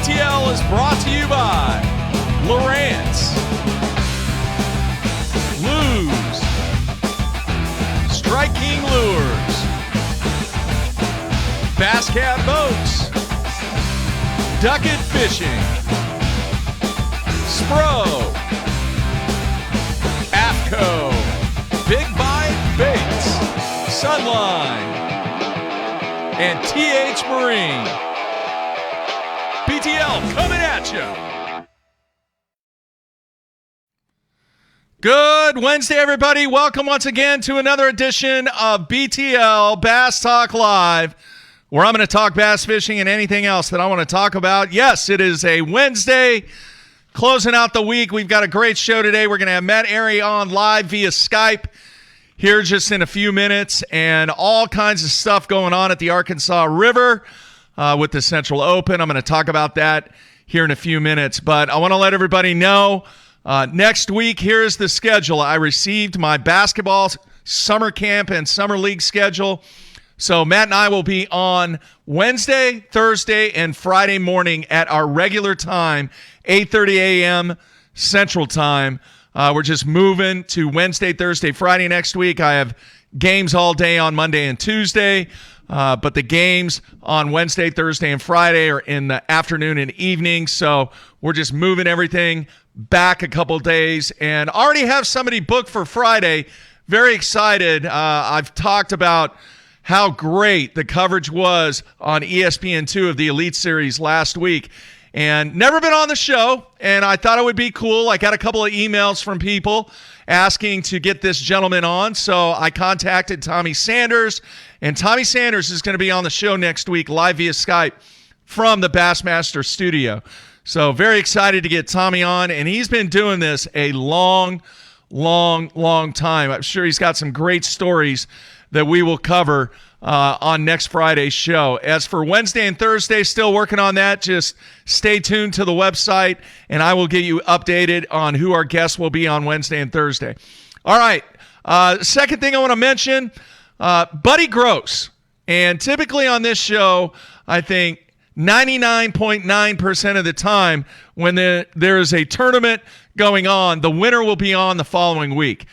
BTL is brought to you by Lowrance, Luz, Strike King Lures, Bass Cat Boats, Ducket Fishing, Spro, AFCO, Big Bite Baits, Sunline, and TH Marine. BTL coming at you. Good Wednesday, everybody. Welcome once again to another edition of BTL Bass Talk Live, where I'm going to talk bass fishing and anything else that I want to talk about. Yes, it is a Wednesday, closing out the week. We've got a great show today. We're going to have Matt Arey on live via Skype here just in a few minutes, and all kinds of stuff going on at the Arkansas River with the Central Open. I'm going to talk about that here in a few minutes, but I want to let everybody know next week, here's the schedule. I received my basketball summer camp and summer league schedule. So Matt and I will be on Wednesday, Thursday, and Friday morning at our regular time, 8:30 a.m. Central Time. We're just moving to Wednesday, Thursday, Friday next week. I have games all day on Monday and Tuesday, but the games on Wednesday, Thursday, and Friday are in the afternoon and evening. So we're just moving everything back a couple days, and already have somebody booked for Friday. Very excited. I've talked about how great the coverage was on ESPN2 of the Elite Series last week, and never been on the show, and I thought it would be cool. I got a couple of emails from people asking to get this gentleman on, so I contacted Tommy Sanders, and Tommy Sanders is going to be on the show next week live via Skype from the Bassmaster studio. So very excited to get Tommy on, and he's been doing this a long time. I'm sure he's got some great stories that we will cover on next Friday's show. As for Wednesday and Thursday, still working on that. Just stay tuned to the website, and I will get you updated on who our guests will be on Wednesday and Thursday. All right. Second thing I want to mention, Buddy Gross. And typically on this show, I think 99.9% of the time when there is a tournament going on, the winner will be on the following week.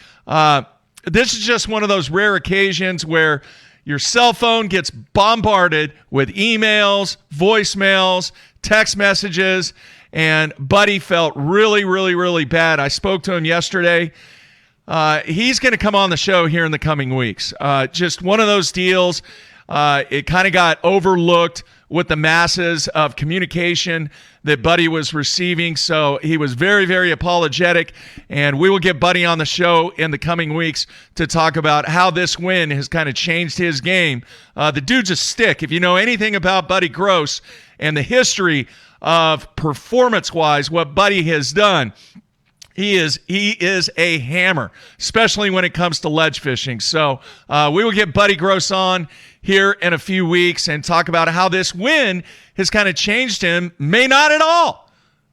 This is just one of those rare occasions where your cell phone gets bombarded with emails, voicemails, text messages, and Buddy felt really bad. I spoke to him yesterday. He's going to come on the show here in the coming weeks. Just one of those deals. It kind of got overlooked with the masses of communication that Buddy was receiving. So he was very apologetic, and we will get Buddy on the show in the coming weeks to talk about how this win has kind of changed his game. The dude's a stick. If you know anything about Buddy Gross and the history of performance-wise, what Buddy has done, he is a hammer, especially when it comes to ledge fishing. So we will get Buddy Gross on here in a few weeks and talk about how this win has kind of changed him. May not at all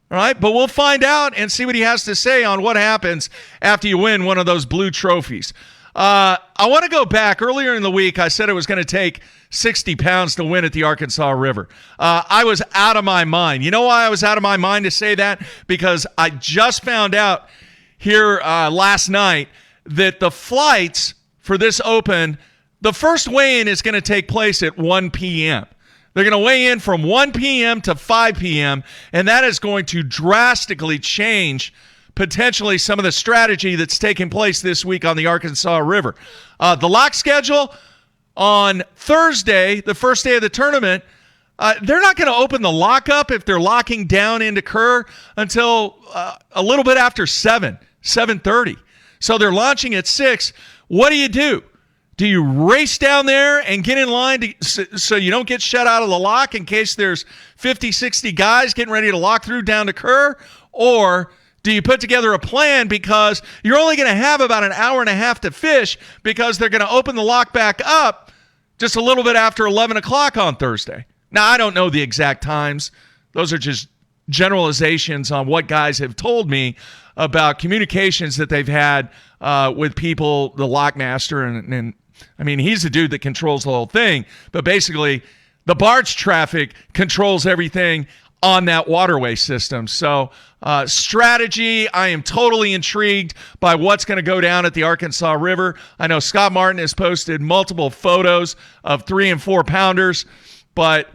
right? But we'll find out and see what he has to say on what happens after you win one of those blue trophies. I want to go back. Earlier in the week, I said it was going to take 60 pounds to win at the Arkansas River. I was out of my mind. You know why I was out of my mind to say that? Because I just found out here last night that the flights for this Open, the first weigh-in is going to take place at 1 p.m. They're going to weigh in from 1 p.m. to 5 p.m., and that is going to drastically change potentially some of the strategy that's taking place this week on the Arkansas River. The lock schedule on Thursday, the first day of the tournament, they're not going to open the lock up if they're locking down into Kerr until a little bit after 7:30. So they're launching at 6. What do? Do you race down there and get in line so you don't get shut out of the lock in case there's 50, 60 guys getting ready to lock through down to Kerr? Or do you put together a plan because you're only going to have about an hour and a half to fish because they're going to open the lock back up just a little bit after 11 o'clock on Thursday? Now, I don't know the exact times. Those are just generalizations on what guys have told me about communications that they've had with people, the lockmaster, and I mean, he's the dude that controls the whole thing, but basically the barge traffic controls everything on that waterway system. So strategy, I am totally intrigued by what's going to go down at the Arkansas River. I know Scott Martin has posted multiple photos of 3 and 4 pounders, but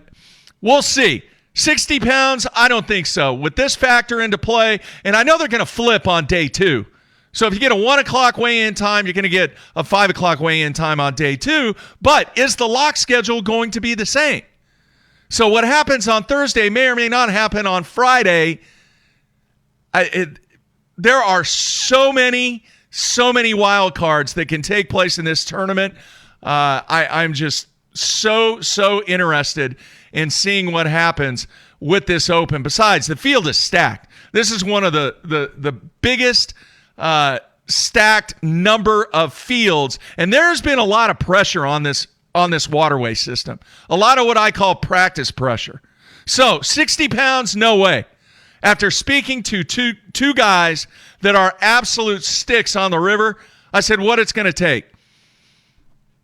we'll see. 60 pounds, I don't think so. With this factor into play, and I know they're going to flip on day 2. So if you get a 1 o'clock weigh-in time, you're going to get a 5 o'clock weigh-in time on day 2. But is the lock schedule going to be the same? So what happens on Thursday may or may not happen on Friday. There are so many wild cards that can take place in this tournament. I'm just so interested in seeing what happens with this Open. Besides, the field is stacked. This is one of the biggest stacked number of fields, and there's been a lot of pressure on this waterway system. A lot of what I call practice pressure. So 60 pounds, no way. After speaking to two guys that are absolute sticks on the river, I said what it's going to take.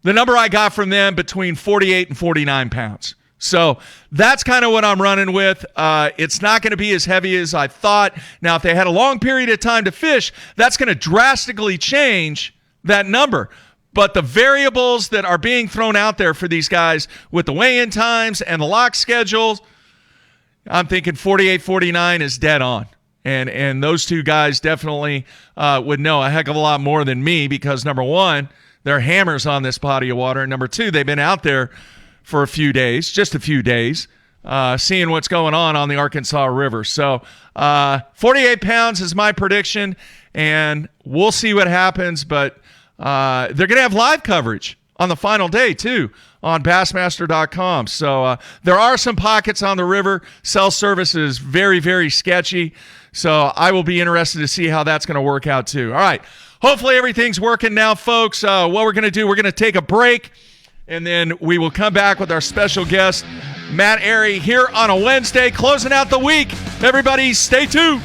The number I got from them, between 48 and 49 pounds. So that's kind of what I'm running with. It's not going to be as heavy as I thought. Now, if they had a long period of time to fish, that's going to drastically change that number. But the variables that are being thrown out there for these guys with the weigh-in times and the lock schedules, I'm thinking 48, 49 is dead on. And those two guys definitely would know a heck of a lot more than me because, number one, they're hammers on this body of water. And number two, they've been out there for just a few days, seeing what's going on the Arkansas River. So 48 pounds is my prediction, and we'll see what happens. But they're going to have live coverage on the final day, too, on Bassmaster.com. So there are some pockets on the river. Cell service is very, very sketchy. So I will be interested to see how that's going to work out, too. All right. Hopefully everything's working now, folks. What we're going to do, we're going to take a break, and then we will come back with our special guest, Matt Arey, here on a Wednesday, closing out the week. Everybody, stay tuned.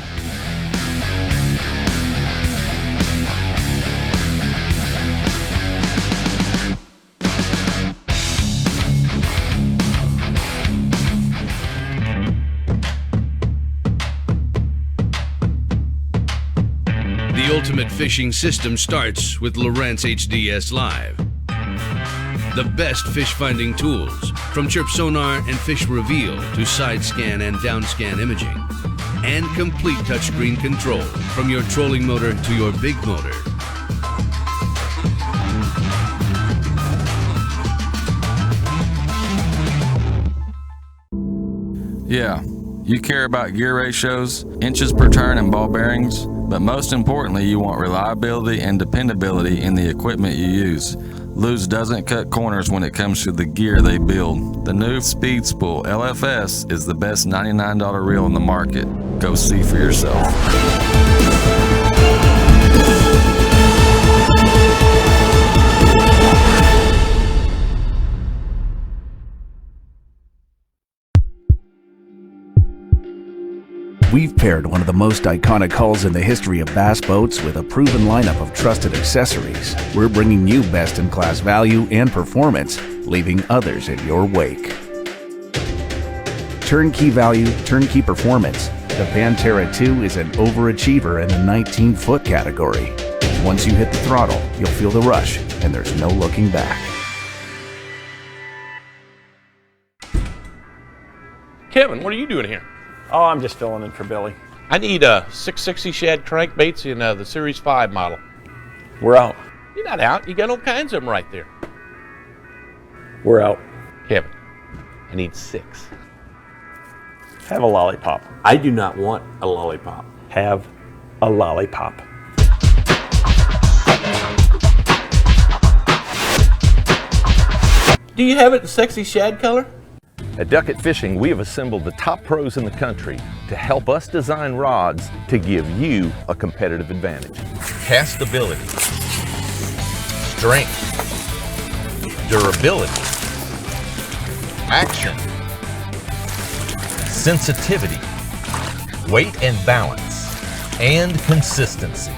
The ultimate fishing system starts with Lowrance HDS Live. The best fish finding tools, from chirp sonar and fish reveal to side scan and down scan imaging, and complete touchscreen control from your trolling motor to your big motor. Yeah, you care about gear ratios, inches per turn, and ball bearings, but most importantly, you want reliability and dependability in the equipment you use. Lew's doesn't cut corners when it comes to the gear they build. The new Speed Spool LFS is the best $99 reel in the market. Go see for yourself. We've paired one of the most iconic hulls in the history of bass boats with a proven lineup of trusted accessories. We're bringing you best-in-class value and performance, leaving others in your wake. Turnkey value, turnkey performance. The Pantera 2 is an overachiever in the 19-foot category. Once you hit the throttle, you'll feel the rush, and there's no looking back. Kevin, what are you doing here? Oh, I'm just filling in for Billy. I need a 660 shad crankbaits in the Series 5 model. We're out. You're not out. You got all kinds of them right there. We're out. Kevin, I need 6. Have a lollipop. I do not want a lollipop. Have a lollipop. Do you have it in sexy shad color? At Duckett Fishing, we have assembled the top pros in the country to help us design rods to give you a competitive advantage. Castability, strength, durability, action, sensitivity, weight and balance, and consistency.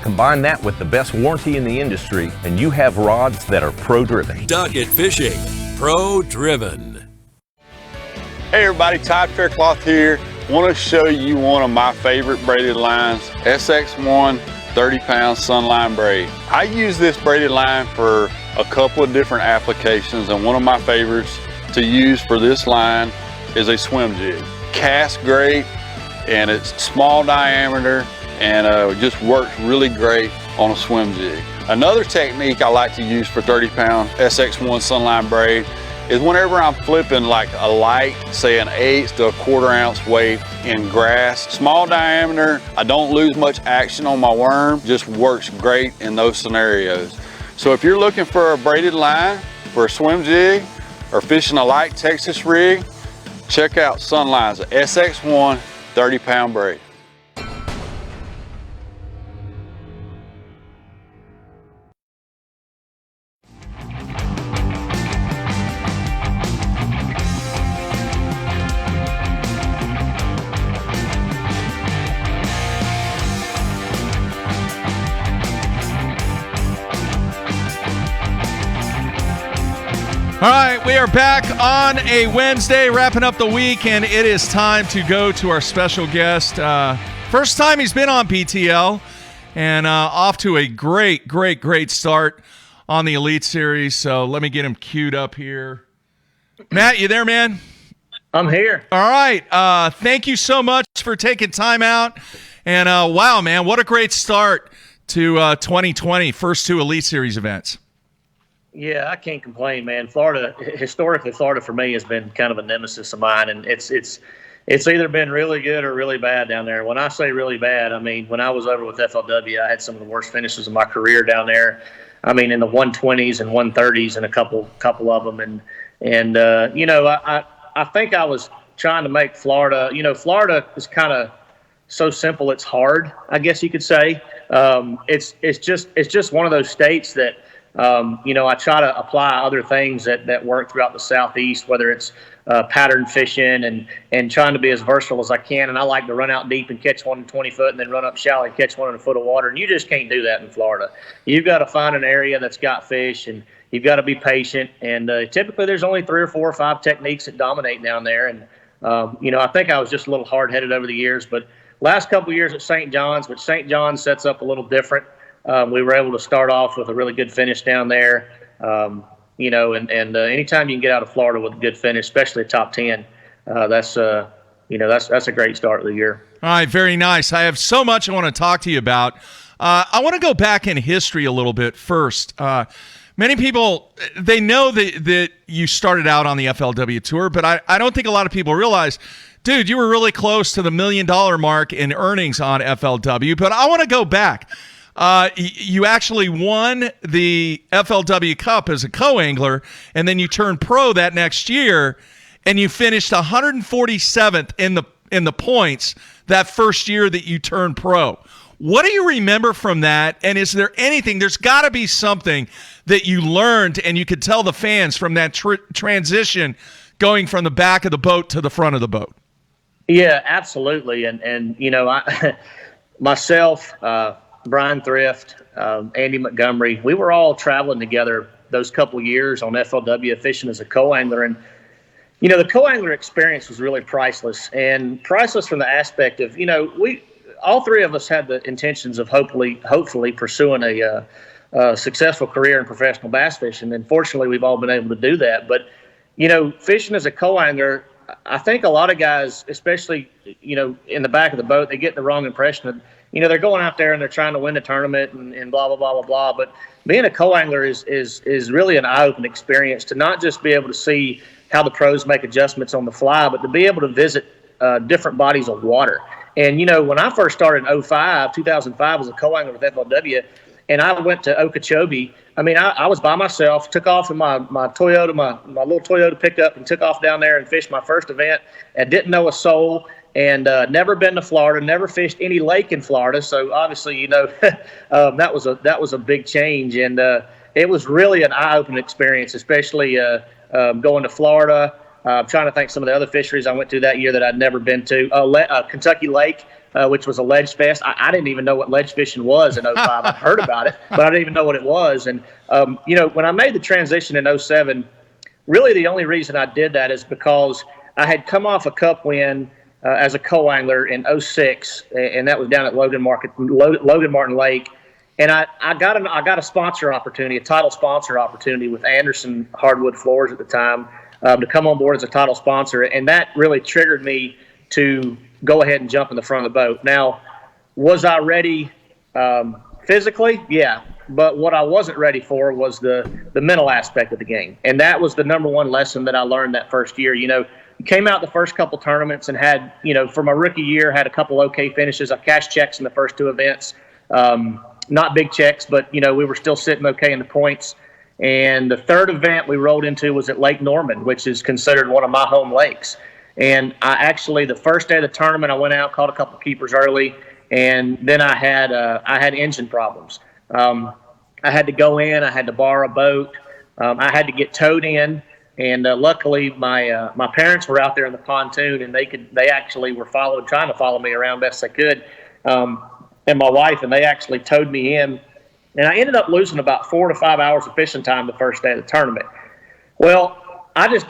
Combine that with the best warranty in the industry, and you have rods that are pro-driven. Duckett Fishing, pro-driven. Hey everybody, Tide Faircloth here. Want to show you one of my favorite braided lines, SX1 30-pound Sunline braid. I use this braided line for a couple of different applications, and one of my favorites to use for this line is a swim jig. Casts great, and it's small diameter, and just works really great on a swim jig. Another technique I like to use for 30-pound SX1 Sunline braid is whenever I'm flipping like a light, say an 1/8 to a 1/4 ounce weight in grass, small diameter, I don't lose much action on my worm, just works great in those scenarios. So if you're looking for a braided line for a swim jig or fishing a light Texas rig, check out Sunline's SX1 30-pound braid. All right, we are back on a Wednesday, wrapping up the week, and it is time to go to our special guest. First time he's been on PTL, and off to a great start on the Elite Series. So let me get him queued up here. Matt, you there, man? I'm here. All right. Thank you so much for taking time out. And wow, man, what a great start to 2020, first 2 Elite Series events. Yeah, I can't complain, man. Historically, Florida for me has been kind of a nemesis of mine, and it's either been really good or really bad down there. When I say really bad, I mean when I was over with FLW, I had some of the worst finishes of my career down there. I mean in the 120s and 130s and a couple of them, and you know I think I was trying to make Florida. You know, Florida is kind of so simple it's hard, I guess you could say. It's just one of those states that. You know, I try to apply other things that work throughout the Southeast, whether it's pattern fishing and trying to be as versatile as I can. And I like to run out deep and catch one in 20 foot and then run up shallow and catch one in a foot of water. And you just can't do that in Florida. You've got to find an area that's got fish, and you've got to be patient. And typically there's only 3 or 4 or 5 techniques that dominate down there. And, you know, I think I was just a little hard-headed over the years. But last couple of years at St. John's, which St. John's sets up a little different. We were able to start off with a really good finish down there, you know, and anytime you can get out of Florida with a good finish, especially a top 10, that's a great start of the year. All right, very nice. I have so much I want to talk to you about. I want to go back in history a little bit first. Many people, they know that you started out on the FLW Tour, but I don't think a lot of people realize, dude, you were really close to the $1 million mark in earnings on FLW. But I want to go back. You actually won the FLW Cup as a co-angler, and then you turned pro that next year, and you finished 147th in the points that first year that you turned pro. What do you remember from that? And is there anything? There's got to be something that you learned, and you could tell the fans from that transition, going from the back of the boat to the front of the boat. Yeah, absolutely. And you know, myself. Bryan Thrift, Andy Montgomery, we were all traveling together those couple years on FLW fishing as a co-angler. And, you know, the co-angler experience was really priceless, and priceless from the aspect of, you know, all 3 of us had the intentions of hopefully pursuing a successful career in professional bass fishing. And fortunately, we've all been able to do that. But, you know, fishing as a co-angler, I think a lot of guys, especially, you know, in the back of the boat, they get the wrong impression of, you know, they're going out there and they're trying to win the tournament and blah, blah, blah, blah, blah. But being a co-angler is really an eye-opening experience to not just be able to see how the pros make adjustments on the fly, but to be able to visit different bodies of water. And, you know, when I first started in 2005 as a co-angler with FLW, and I went to Okeechobee, I mean, I was by myself, took off in my Toyota, my little Toyota pickup, and took off down there and fished my first event, and didn't know a soul. And never been to Florida, never fished any lake in Florida. So obviously, you know, that was a big change, and it was really an eye-opening experience, especially going to Florida. I'm trying to think some of the other fisheries I went to that year that I'd never been to. Kentucky Lake, which was a ledge fest. I didn't even know what ledge fishing was in 05. I'd heard about it, but I didn't even know what it was. And you know, when I made the transition in 07, really the only reason I did that is because I had come off a cup win as a co-angler in '06, and that was down at Logan Martin Lake. And I got a sponsor opportunity, a title sponsor opportunity with Anderson Hardwood Floors at the time, to come on board as a title sponsor, and that really triggered me to go ahead and jump in the front of the boat. Now, was I ready physically? Yeah. But what I wasn't ready for was the mental aspect of the game. And that was the number one lesson that I learned that first year. You came out the first couple tournaments and had, for my rookie year, had a couple okay finishes. I cashed checks in the first two events. Not big checks, but, we were still sitting okay in the points. And the third event we rolled into was at Lake Norman, which is considered one of my home lakes. And I actually, the first day of the tournament, I went out, caught a couple keepers early, and then I had engine problems. I had to go in. I had to borrow a boat. I had to get towed in, and luckily my parents were out there in the pontoon, and they actually were trying to follow me around best they could, and my wife, and they actually towed me in, and I ended up losing about 4 to 5 hours of fishing time the first day of the tournament. Well, I just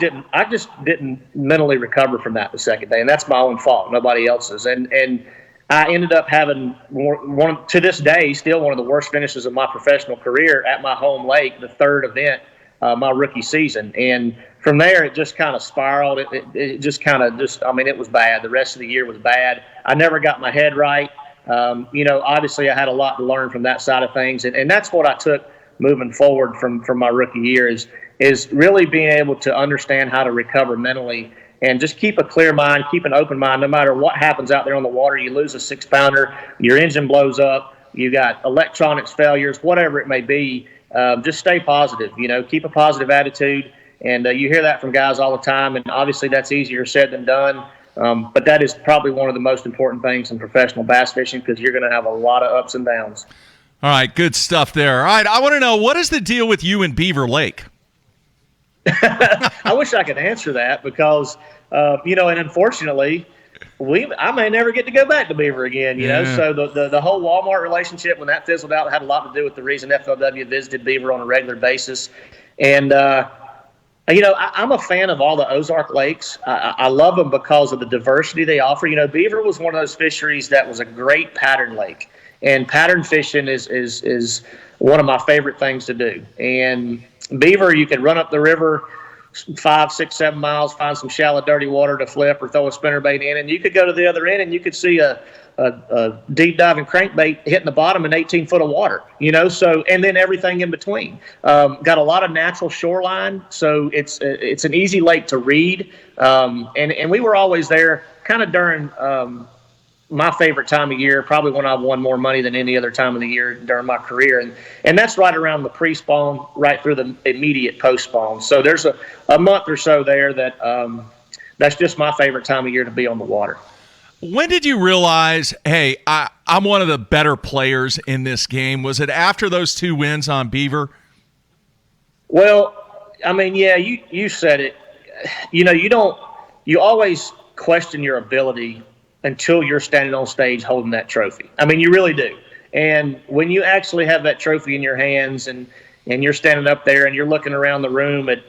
didn't mentally recover from that the second day, and that's my own fault, nobody else's, and I ended up having to this day, still one of the worst finishes of my professional career at my home lake, the third event, my rookie season. And from there, it just kind of spiraled. It just it was bad. The rest of the year was bad. I never got my head right. Obviously I had a lot to learn from that side of things. And that's what I took moving forward from my rookie year is really being able to understand how to recover mentally and just keep a clear mind, keep an open mind, no matter what happens out there on the water. You lose a 6-pounder, your engine blows up, you got electronics failures, whatever it may be. Just stay positive, keep a positive attitude. And you hear that from guys all the time, and obviously that's easier said than done. But that is probably one of the most important things in professional bass fishing, because you're going to have a lot of ups and downs. All right, good stuff there. All right, I want to know, what is the deal with you and Beaver Lake? I wish I could answer that because, and unfortunately, I may never get to go back to Beaver again, So the whole Walmart relationship, when that fizzled out, had a lot to do with the reason FLW visited Beaver on a regular basis. And, I'm a fan of all the Ozark lakes. I love them because of the diversity they offer. Beaver was one of those fisheries that was a great pattern lake. And pattern fishing is one of my favorite things to do. And Beaver, you could run up the river 5, 6, 7 miles, find some shallow, dirty water to flip or throw a spinnerbait in, and you could go to the other end and you could see a deep diving crankbait hitting the bottom in 18 foot of water, so, and then everything in between. Got a lot of natural shoreline, so it's an easy lake to read. And we were always there kind of during my favorite time of year, probably when I've won more money than any other time of the year during my career. And that's right around the pre-spawn, right through the immediate post-spawn. So there's a month or so there that's just my favorite time of year to be on the water. When did you realize, hey, I'm one of the better players in this game? Was it after those 2 wins on Beaver? Well, yeah, you said it. You always question your ability until you're standing on stage holding that trophy. You really do. And when you actually have that trophy in your hands and you're standing up there and you're looking around the room at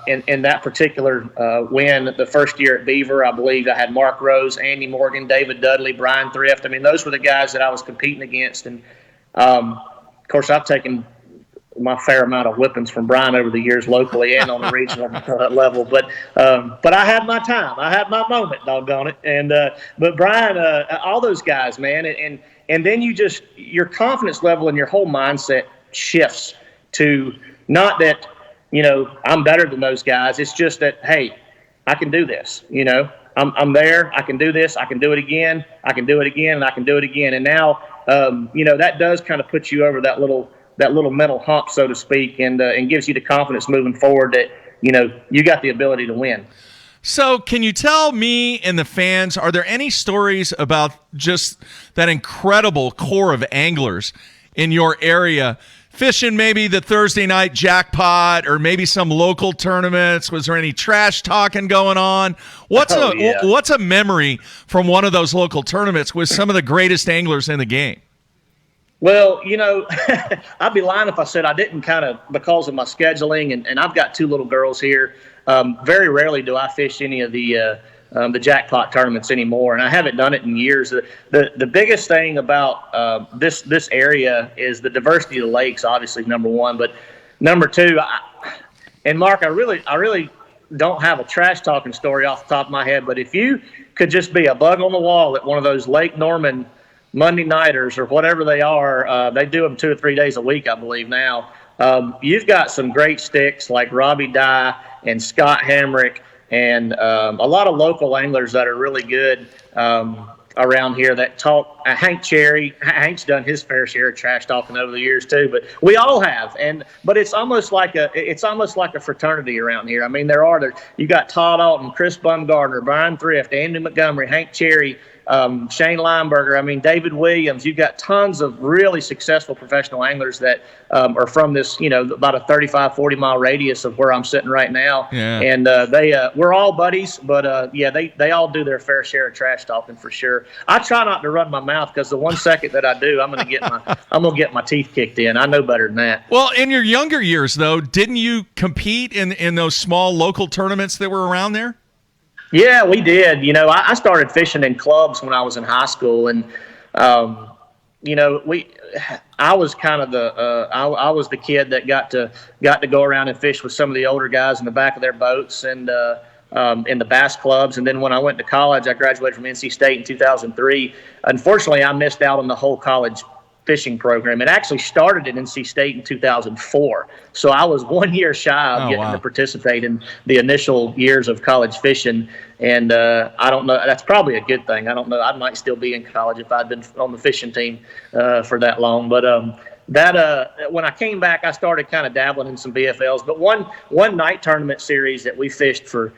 in that particular win, the first year at Beaver, I believe I had Mark Rose, Andy Morgan, David Dudley, Bryan Thrift. Those were the guys that I was competing against. And, of course, I've taken my fair amount of whippings from Bryan over the years locally and on the regional level. But I had my time. I had my moment, doggone it. And but Bryan, all those guys, man. And then your confidence level and your whole mindset shifts to not that, I'm better than those guys. It's just that, hey, I can do this. I'm there. I can do this. I can do it again. I can do it again, and I can do it again. And now, that does kind of put you over that little mental hump, so to speak, and gives you the confidence moving forward that, you got the ability to win. So can you tell me and the fans, are there any stories about just that incredible core of anglers in your area fishing maybe the Thursday night jackpot or maybe some local tournaments? Was there any trash talking going on? What's a memory from one of those local tournaments with some of the greatest anglers in the game? Well, I'd be lying if I said I didn't, kind of because of my scheduling, and I've got 2 little girls here. Very rarely do I fish any of the jackpot tournaments anymore, and I haven't done it in years. The biggest thing about this area is the diversity of the lakes. Obviously, number one, but number two, and Mark, I really don't have a trash talking story off the top of my head, but if you could just be a bug on the wall at one of those Lake Norman Monday nighters or whatever they are, they do them 2 or 3 days a week, I believe now. You've got some great sticks like Robbie Dye and Scott Hamrick and a lot of local anglers that are really good around here that talk. Hank Cherry, Hank's done his fair share of trash talking over the years too, but we all have. But it's almost like a fraternity around here. I mean, you got Todd Alton, Chris Bumgardner, Bryan Thrift, Andy Montgomery, Hank Cherry, Shane Lineberger. I mean, David Williams. You've got tons of really successful professional anglers that are from this, about a 35, 40-mile radius of where I'm sitting right now. Yeah. And we're all buddies, but they all do their fair share of trash talking for sure. I try not to run my mouth because the 1 second that I do, I'm gonna get my teeth kicked in. I know better than that. Well, in your younger years, though, didn't you compete in those small local tournaments that were around there? Yeah, we did. I started fishing in clubs when I was in high school, and I was kind of I was the kid that got to go around and fish with some of the older guys in the back of their boats and in the bass clubs. And then when I went to college, I graduated from NC State in 2003. Unfortunately, I missed out on the whole college fishing program. It actually started at NC State in 2004. So I was 1 year shy of getting to participate in the initial years of college fishing. And I don't know, that's probably a good thing. I don't know, I might still be in college if I'd been on the fishing team for that long. But when I came back, I started kind of dabbling in some BFLs. But one night tournament series that we fished for,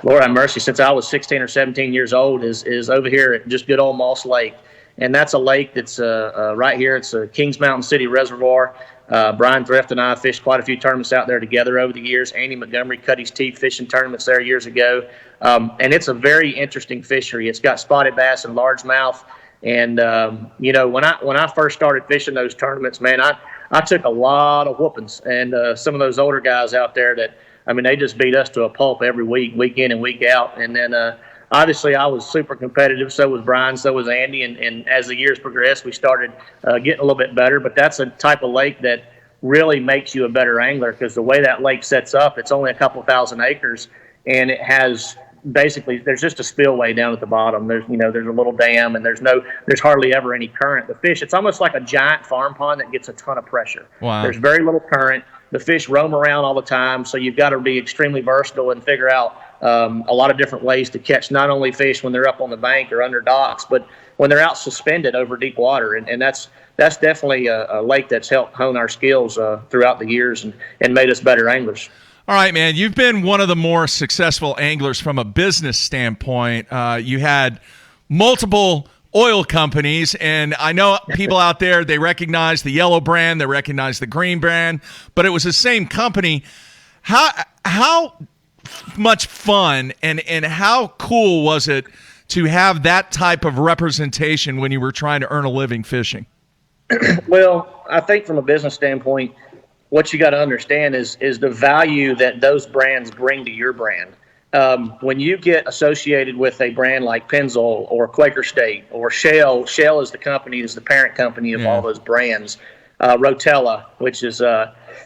Lord have mercy, since I was 16 or 17 years old is over here at just good old Moss Lake. And that's a lake that's right here. It's a Kings Mountain City Reservoir. Bryan Thrift and I fished quite a few tournaments out there together over the years. Andy Montgomery cut his teeth fishing tournaments there years ago. And it's a very interesting fishery. It's got spotted bass and largemouth. And, when I first started fishing those tournaments, man, I took a lot of whoopings. And some of those older guys out there they just beat us to a pulp every week, week in and week out. And then obviously, I was super competitive. So was Brian. So was Andy. And as the years progressed, we started getting a little bit better. But that's a type of lake that really makes you a better angler because the way that lake sets up, it's only a couple thousand acres, and it has there's just a spillway down at the bottom. There's a little dam, and there's hardly ever any current. The fish, it's almost like a giant farm pond that gets a ton of pressure. Wow. There's very little current. The fish roam around all the time, so you've got to be extremely versatile and figure out a lot of different ways to catch not only fish when they're up on the bank or under docks, but when they're out suspended over deep water. And that's definitely a lake that's helped hone our skills throughout the years and made us better anglers. All right, man. You've been one of the more successful anglers from a business standpoint. You had multiple oil companies, and I know people out there, they recognize the yellow brand, they recognize the green brand, but it was the same company. How much fun and how cool was it to have that type of representation when you were trying to earn a living fishing? Well, I think from a business standpoint, what you got to understand is the value that those brands bring to your brand. When you get associated with a brand like Pennzoil or Quaker State or Shell is the parent company of all those brands. Rotella, which is,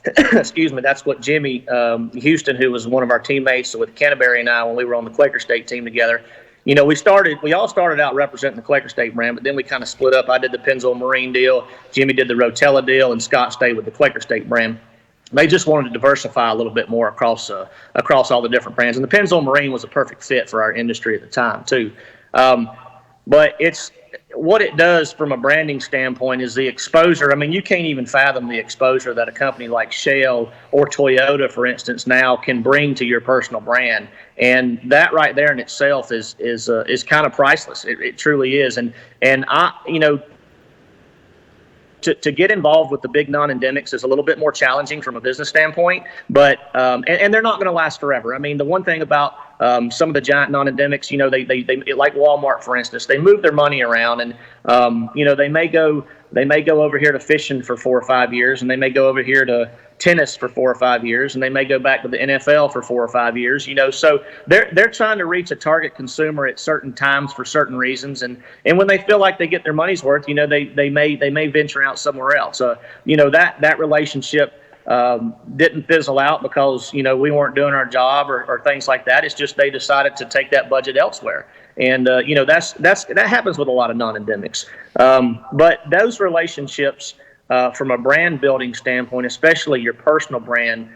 excuse me, that's what Jimmy Houston, who was one of our teammates with Canterbury and I when we were on the Quaker State team together. We all started out representing the Quaker State brand, but then we kind of split up. I did the Pennzoil Marine deal, Jimmy did the Rotella deal, and Scott stayed with the Quaker State brand. They just wanted to diversify a little bit more across all the different brands. And the Pennzoil Marine was a perfect fit for our industry at the time, too. But it's what it does from a branding standpoint is the exposure. I mean, you can't even fathom the exposure that a company like Shell or Toyota, for instance, now can bring to your personal brand. And that right there in itself is kind of priceless. It truly is. And I, to get involved with the big non-endemics is a little bit more challenging from a business standpoint, but and they're not going to last forever. I mean, the one thing about some of the giant non-endemics, they like Walmart, for instance, they move their money around, and they may go over here to fishing for 4 or 5 years, and they may go over here to tennis for 4 or 5 years, and they may go back to the NFL for 4 or 5 years. So they're trying to reach a target consumer at certain times for certain reasons, and when they feel like they get their money's worth, they may venture out somewhere else. That relationship didn't fizzle out because we weren't doing our job or things like that. It's just they decided to take that budget elsewhere, and that happens with a lot of non-endemics. But those relationships, from a brand building standpoint, especially your personal brand,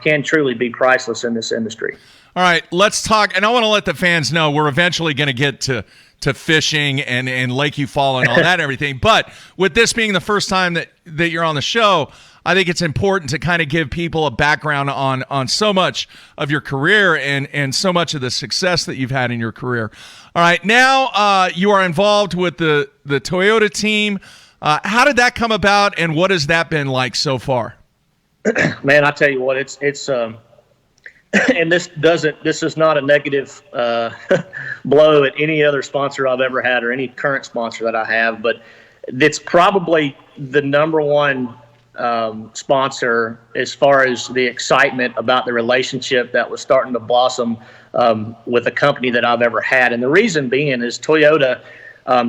can truly be priceless in this industry. All right, let's talk, and I want to let the fans know we're eventually going to get to fishing and Lake Eufaula and all that and everything. But with this being the first time that you're on the show, I think it's important to kind of give people a background on so much of your career and so much of the success that you've had in your career. All right, now you are involved with the Toyota team. How did that come about, and what has that been like so far? Man, I tell you what, it's and this is not a negative blow at any other sponsor I've ever had or any current sponsor that I have, but it's probably the number one sponsor as far as the excitement about the relationship that was starting to blossom with a company that I've ever had. And the reason being is Toyota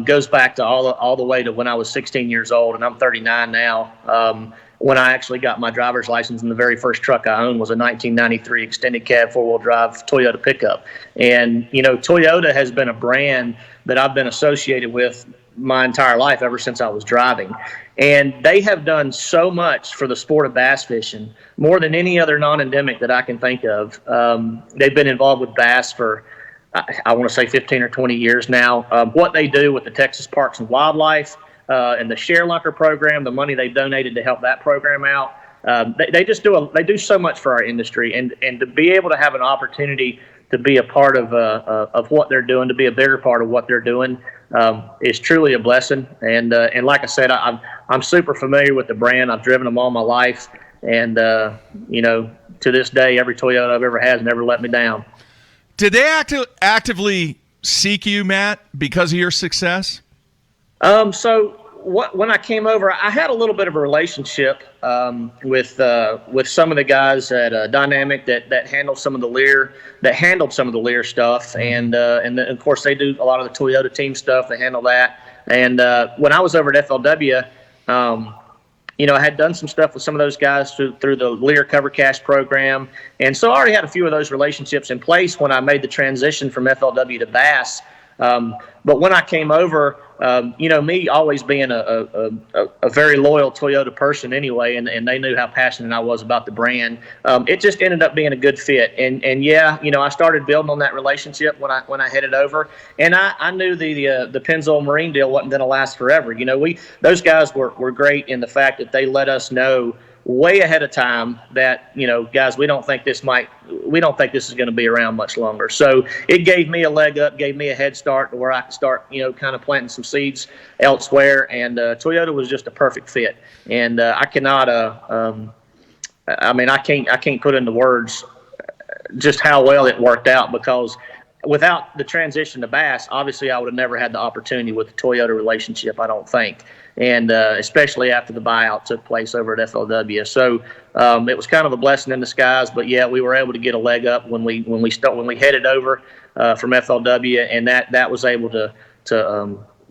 goes back to all the way to when I was 16 years old, and I'm 39 now. When I actually got my driver's license, and the very first truck I owned was a 1993 extended cab 4-wheel drive Toyota pickup. And Toyota has been a brand that I've been associated with my entire life ever since I was driving. And they have done so much for the sport of bass fishing, more than any other non-endemic that I can think of. They've been involved with bass for, I want to say 15 or 20 years now. What they do with the Texas Parks and Wildlife and the Share Lunker program, the money they've donated to help that program out, they do so much for our industry, and to be able to have an opportunity to be a part of what they're doing, to be a bigger part of what they're doing, is truly a blessing. And like I said, I'm super familiar with the brand. I've driven them all my life, and to this day, every Toyota I've ever had has never let me down. Did they actively seek you, Matt, because of your success? When I came over, I had a little bit of a relationship with some of the guys at Dynamic that handled some of the Lear stuff, and of course they do a lot of the Toyota team stuff. They handle that, and when I was over at FLW, I had done some stuff with some of those guys through the Lear Cover Cash program, and so I already had a few of those relationships in place when I made the transition from FLW to Bass. But when I came over, me always being a very loyal Toyota person anyway, and they knew how passionate I was about the brand. It just ended up being a good fit, and I started building on that relationship when I headed over, and I knew the Pennzoil Marine deal wasn't going to last forever. Those guys were great in the fact that they let us know way ahead of time that, guys, we don't think this is going to be around much longer. So it gave me a leg up, gave me a head start to where I could start, kind of planting some seeds elsewhere. And Toyota was just a perfect fit. And I cannot, I can't put into words just how well it worked out, because without the transition to Bass, obviously I would have never had the opportunity with the Toyota relationship, I don't think. And especially after the buyout took place over at FLW. So it was kind of a blessing in disguise, but yeah, we were able to get a leg up when we headed over from FLW, and that was able to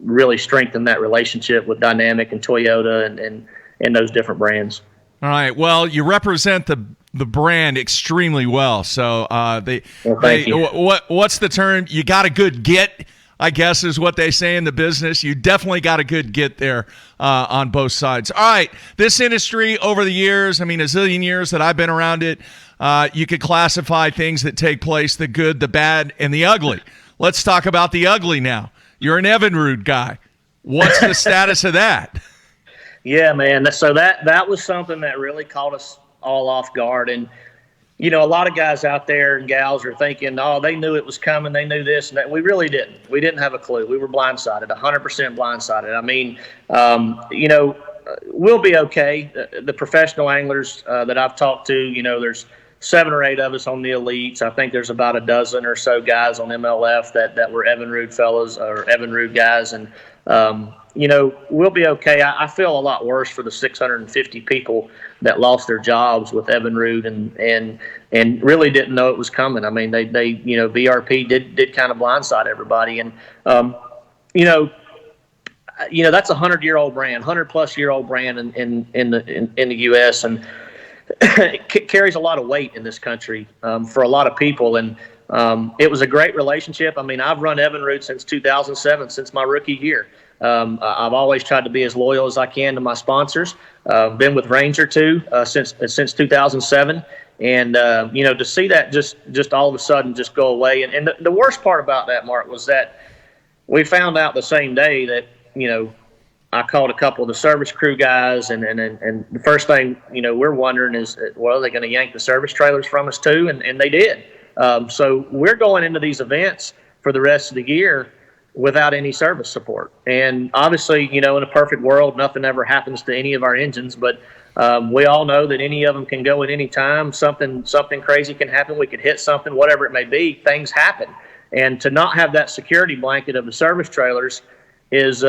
really strengthen that relationship with Dynamic and Toyota and those different brands. All right. Well, you represent the brand extremely well. So thank you. What's the term? You got a good get, I guess, is what they say in the business. You definitely got a good get there on both sides. All right. This industry over the years, a zillion years that I've been around it, you could classify things that take place, the good, the bad, and the ugly. Let's talk about the ugly now. You're an Evinrude guy. What's the status of that? Yeah, man. So that was something that really caught us all off guard. And a lot of guys out there and gals are thinking, oh, they knew it was coming. They knew this and that. We really didn't. We didn't have a clue. We were blindsided, 100% blindsided. We'll be okay. The professional anglers that I've talked to, there's 7 or 8 of us on the elites. I think there's about a dozen or so guys on MLF that were Evinrude fellows or Evinrude guys. And, we'll be okay. I feel a lot worse for the 650 people that lost their jobs with Evinrude and really didn't know it was coming. I mean, they VRP did kind of blindside everybody. And, that's a 100-year-old brand, 100-plus-year-old brand in the U.S. and it carries a lot of weight in this country for a lot of people. And it was a great relationship. I mean, I've run Evinrude since 2007, since my rookie year. I've always tried to be as loyal as I can to my sponsors. Been with Ranger too since 2007. And to see that just all of a sudden just go away. And the worst part about that, Mark, was that we found out the same day that I called a couple of the service crew guys, and the first thing we're wondering is, well, are they going to yank the service trailers from us too? And they did. So we're going into these events for the rest of the year without any service support. And obviously, in a perfect world, nothing ever happens to any of our engines, but we all know that any of them can go at any time. Something crazy can happen. We could hit something, whatever it may be. Things happen. And to not have that security blanket of the service trailers is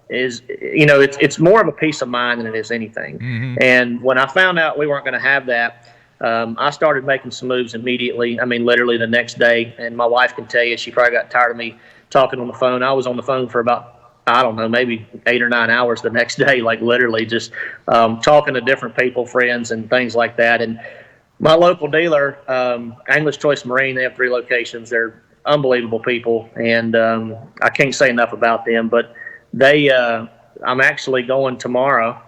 it's more of a peace of mind than it is anything. Mm-hmm. And when I found out we weren't going to have that, I started making some moves immediately. I mean, literally the next day. And my wife can tell you, she probably got tired of me talking on the phone. I was on the phone for about, I don't know, maybe 8 or 9 hours the next day, like literally just talking to different people, friends, and things like that. And my local dealer, English Choice Marine, they have 3 locations. They're unbelievable people, and I can't say enough about them. But I'm actually going tomorrow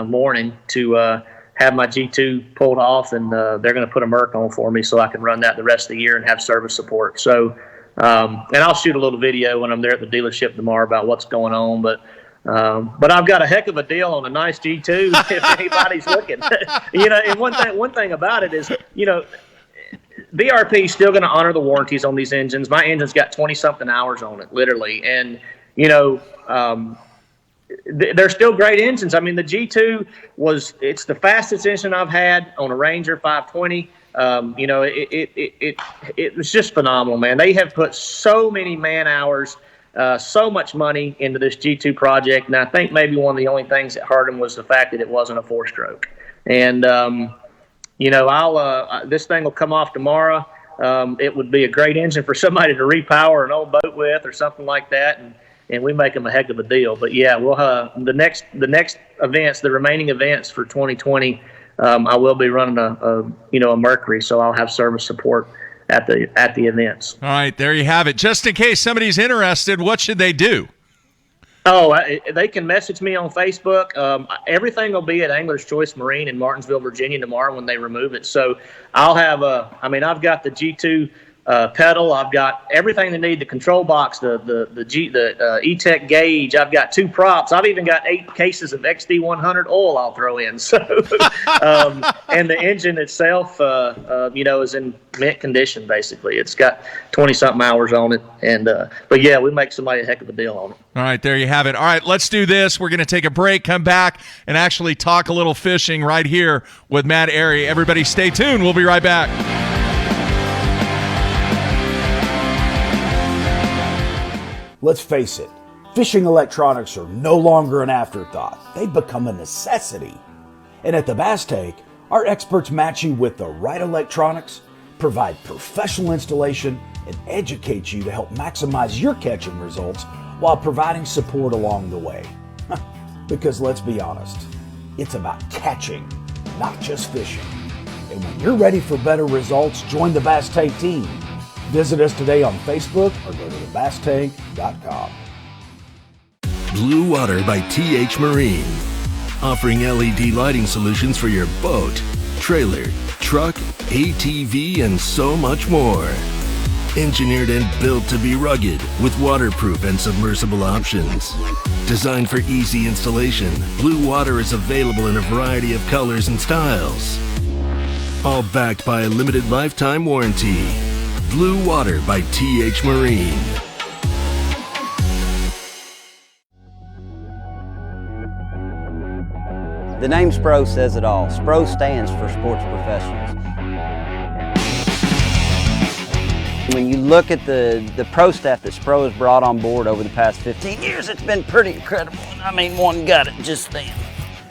morning to have my G2 pulled off, and they're going to put a Merc on for me so I can run that the rest of the year and have service support. So, and I'll shoot a little video when I'm there at the dealership tomorrow about what's going on. But I've got a heck of a deal on a nice G2 if anybody's looking. And one thing about it is, VRP is still going to honor the warranties on these engines. My engine's got 20-something hours on it, literally. And, they're still great engines. I mean, the G2 it's the fastest engine I've had on a Ranger 520. It was just phenomenal, man. They have put so many man hours, so much money into this G2 project. And I think maybe one of the only things that hurt them was the fact that it wasn't a 4-stroke. And, this thing will come off tomorrow. It would be a great engine for somebody to repower an old boat with or something like that. And we make them a heck of a deal. But yeah, we'll the next events, the remaining events for 2020, I will be running a Mercury, so I'll have service support at the events. All right, there you have it. Just in case somebody's interested, what should they do? Oh, they can message me on Facebook. Everything will be at Angler's Choice Marine in Martinsville, Virginia tomorrow when they remove it. So I'll have I've got the G2 pedal. I've got everything they need, the control box, the E-Tech gauge. I've got 2 props. I've even got 8 cases of XD100 oil I'll throw in. So, and the engine itself, is in mint condition, basically. It's got 20-something hours on it. And, but yeah, we make somebody a heck of a deal on it. All right, there you have it. All right, let's do this. We're going to take a break, come back, and actually talk a little fishing right here with Matt Arey. Everybody stay tuned. We'll be right back. Let's face it, fishing electronics are no longer an afterthought. They've become a necessity. And at the Bass Tank, our experts match you with the right electronics, provide professional installation, and educate you to help maximize your catching results while providing support along the way. Because let's be honest, it's about catching, not just fishing. And when you're ready for better results, join the Bass Tank team. Visit us today on Facebook or go to thebasstank.com. Blue Water by TH Marine, offering LED lighting solutions for your boat, trailer, truck, ATV, and so much more. Engineered and built to be rugged with waterproof and submersible options. Designed for easy installation, Blue Water is available in a variety of colors and styles. All backed by a limited lifetime warranty. Blue Water by TH Marine. The name SPRO says it all. SPRO stands for Sports Professionals. When you look at the pro staff that Spro has brought on board over the past 15 years, it's been pretty incredible. I mean, one got it just then.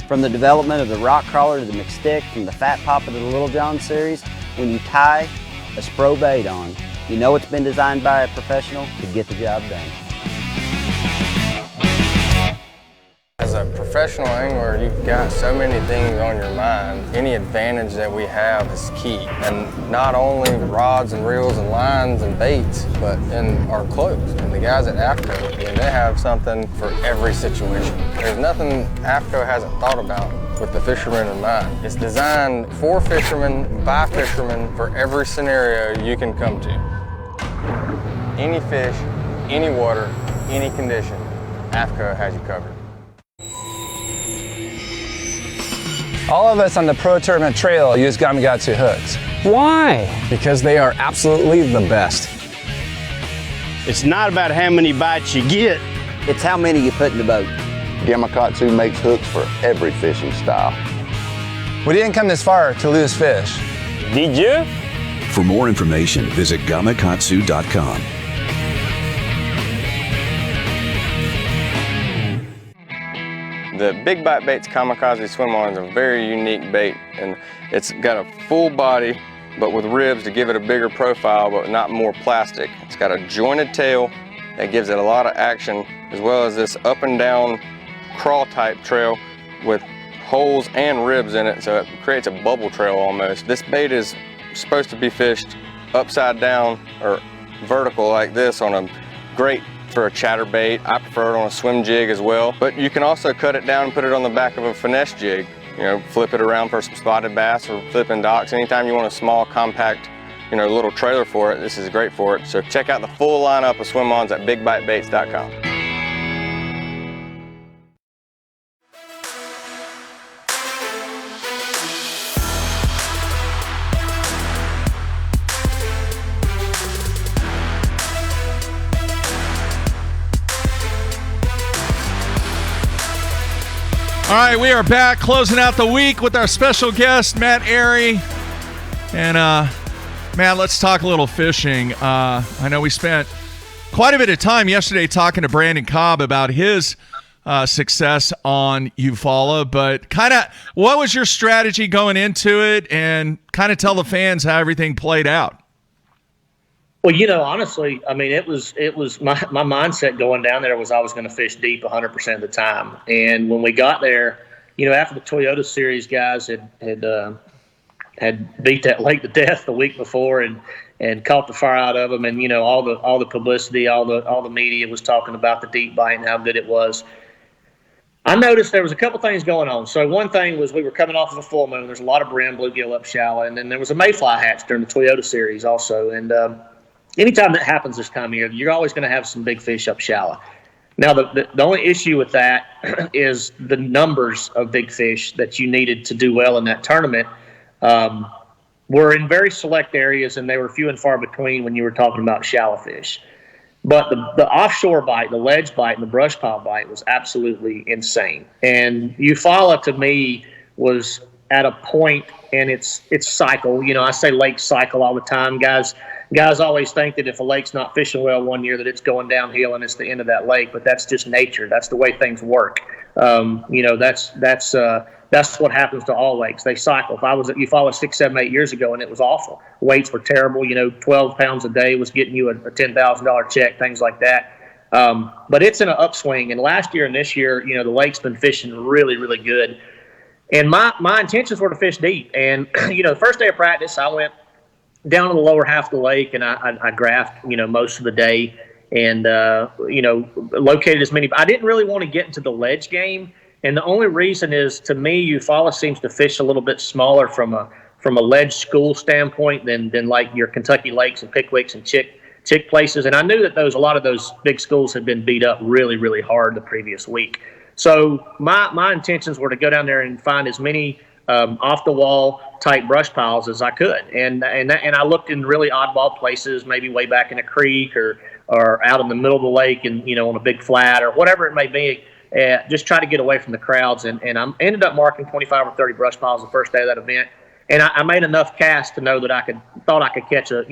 From the development of the rock crawler to the McStick, from the Fat Papa to the Little John series, when you tie a Spro bait on, you know it's been designed by a professional to get the job done. As a professional angler, you've got so many things on your mind. Any advantage that we have is key. And not only rods and reels and lines and baits, but in our clothes. And the guys at AFCO, I mean, they have something for every situation. There's nothing AFCO hasn't thought about with the fishermen in mind. It's designed for fishermen, by fishermen, for every scenario you can come to. Any fish, any water, any condition, AFCO has you covered. All of us on the Pro Tournament Trail use Gamakatsu hooks. Why? Because they are absolutely the best. It's not about how many bites you get. It's how many you put in the boat. Gamakatsu makes hooks for every fishing style. We didn't come this far to lose fish. Did you? For more information, visit gamakatsu.com. The Big Bite Baits Kamikaze Swim On is a very unique bait, and it's got a full body but with ribs to give it a bigger profile but not more plastic. It's got a jointed tail that gives it a lot of action, as well as this up and down crawl type trail with holes and ribs in it, so it creates a bubble trail almost. This bait is supposed to be fished upside down or vertical like this on a grate for a chatterbait. I prefer it on a swim jig as well, but you can also cut it down and put it on the back of a finesse jig. You know, flip it around for some spotted bass or flipping docks. Anytime you want a small, compact, you know, little trailer for it, this is great for it. So check out the full lineup of swim-ons at bigbitebaits.com. All right, we are back closing out the week with our special guest, Matt Arey. And, Matt, let's talk a little fishing. I know we spent quite a bit of time yesterday talking to Brandon Cobb about his success on Eufaula, but kind of what was your strategy going into it, and kind of tell the fans how everything played out? Well, you know, honestly, I mean, it was my mindset going down there was I was going to fish deep 100% of the time. And when we got there, you know, after the Toyota Series guys had beat that lake to death the week before and caught the fire out of them, and you know, all the publicity, all the media was talking about the deep bite and how good it was. I noticed there was a couple things going on. So one thing was we were coming off of a full moon. There's a lot of brim, bluegill up shallow, and then there was a mayfly hatch during the Toyota Series also. And anytime that happens this time of year, you're always going to have some big fish up shallow. Now, the only issue with that is the numbers of big fish that you needed to do well in that tournament were in very select areas, and they were few and far between when you were talking about shallow fish. But the offshore bite, the ledge bite, and the brush pile bite was absolutely insane. And Eufaula, to me, was at a point in its cycle. You know, I say lake cycle all the time. Guys always think that if a lake's not fishing well one year, that it's going downhill and it's the end of that lake. But that's just nature. That's the way things work. You know, that's what happens to all lakes. They cycle. If I was at Eufaula 6, 7, 8 years ago, and it was awful. Weights were terrible. You know, 12 pounds a day was getting you a $10,000 check, things like that. But it's in an upswing. And last year and this year, you know, the lake's been fishing really, really good. And my intentions were to fish deep. And, you know, the first day of practice, I went down to the lower half of the lake, and I graphed, you know, most of the day, and, you know, located as many. I didn't really want to get into the ledge game. And the only reason is, to me, Eufaula seems to fish a little bit smaller from a ledge school standpoint than like your Kentucky Lakes and Pickwicks and Chick places. And I knew that a lot of those big schools had been beat up really, really hard the previous week. So my intentions were to go down there and find as many off the wall type brush piles as I could. And I looked in really oddball places, maybe way back in a creek or out in the middle of the lake and, you know, on a big flat or whatever it may be. Just try to get away from the crowds, and I ended up marking 25 or 30 brush piles the first day of that event. And I made enough casts to know that thought I could catch a